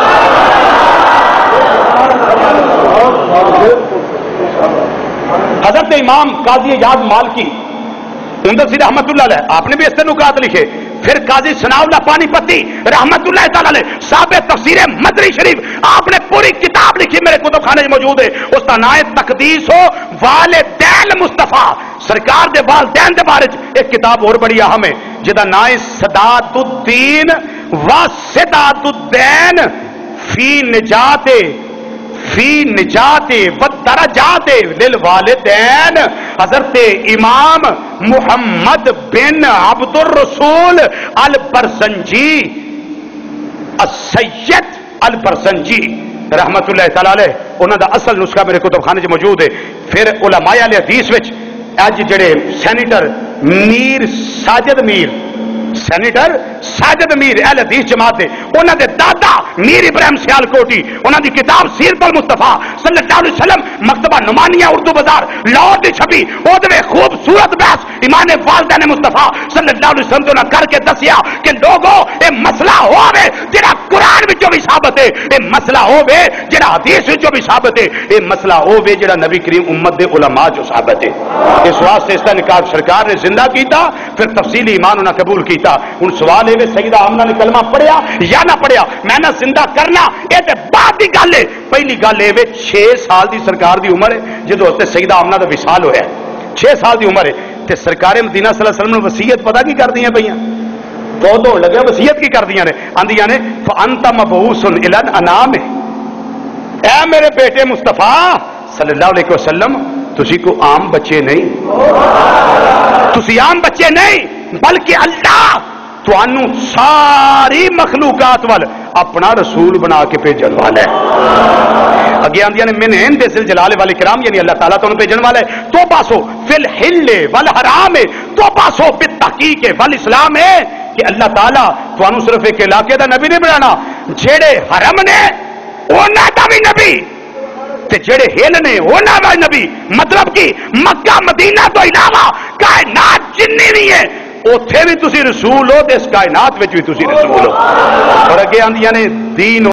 حضرت امام قاضی اعجاز مالکی اندر رحمت اللہ علیہ آپ نے بھی اس سے نکات لکھے پھر قاضی ثناء اللہ پانی پتی رحمت اللہ تعالی علیہ صاحب تفسیر مدری شریف آپ نے پوری کتاب لکھی میرے کتب خانے میں موجود ہے اس کا نام تقدیس ہو والدین مصطفیٰ سرکار دے والدین دے بارے ایک کتاب اور بڑی اہم ہے جدا نام سداد الدین و سداد الدین فی نجات و درجات للوالدین حضرت امام محمد بن عبد الرسول البرزنجی السید البرزنجی رحمت اللہ تعالی علیہ انہوں دا اصل نسخہ میرے کتب خانے میں موجود ہے پھر علماء علیہ حدیث وچ اج جڑے سینیٹر میر ساجد میر سینیٹر ساجد میر اہل حدیث جماعت ہے انہوں دے دادا میر ابراہیم سیالکوٹی انہوں دی کتاب سیرت المصطفیٰ صلی اللہ علیہ وسلم مکتبہ نمانیہ اردو بازار لاہور دی چھپی او دے خوبصورت بحث ایمان والدین مصطفیٰ صلی اللہ علیہ وسلم نے کر کے دسیا کہ لوگوں اے مسئلہ ہوے جڑا قرآن وچوں بھی ثابت ہے اے مسئلہ ہوے جڑا حدیث وچوں بھی ثابت ہے اے مسئلہ ہوے جڑا نبی کریم امت دے علماء جو ثابت ہے اس واسطے اس کا نکاح سرکار نے زندہ کیتا پھر تفصیلی ایمان انہاں قبول کیتا ہن سوال ہے سیدہ آمنہ نے کلمہ پڑھیا یا نہ پڑھیا میں نہ زندہ کرنا اے تے بعد دی گل ہے پہلی گل اے 6 سال دی سرکار دی عمر ہے جدوں اس تے سیدہ آمنہ دا وصال ہویا ہے 6 سال دی عمر ہے تے سرکار مدینہ صلی اللہ علیہ وسلم نے وصیت پتہ کی کر دیاں پیاں بہت ہون لگا وصیت کی کر دیاں نے آندیاں نے فانت مبعوث الی الانام اے میرے بیٹے مصطفیٰ صلی اللہ علیہ وسلم تسی کو عام بچے نہیں تسی عام بچے نہیں بلکہ اللہ توانوں ساری مخلوقات وال اپنا رسول بنا کے بھیجن والا ہے اگے آندیاں نے من عند ذل جلال والاکرام یعنی اللہ تعالیٰ تو بھیجن والا ہے تو پاسو فی الحل والحرام تو پاسو بالتحقیق والاسلام ہے کہ اللہ تعالیٰ توانوں صرف ایک علاقے دا نبی نہیں بنانا جیڑے حرم نے انہاں دا بھی نبی تے جڑے ہل نے انہاں دا نبی مطلب کہ مکہ مدینہ تو علاوہ کائنات جنی نہیں ہے اوتھے بھی تسی رسول ہو تے اس کائنات وچ بھی تسی رسول ہو اور اگے آندیاں نے دین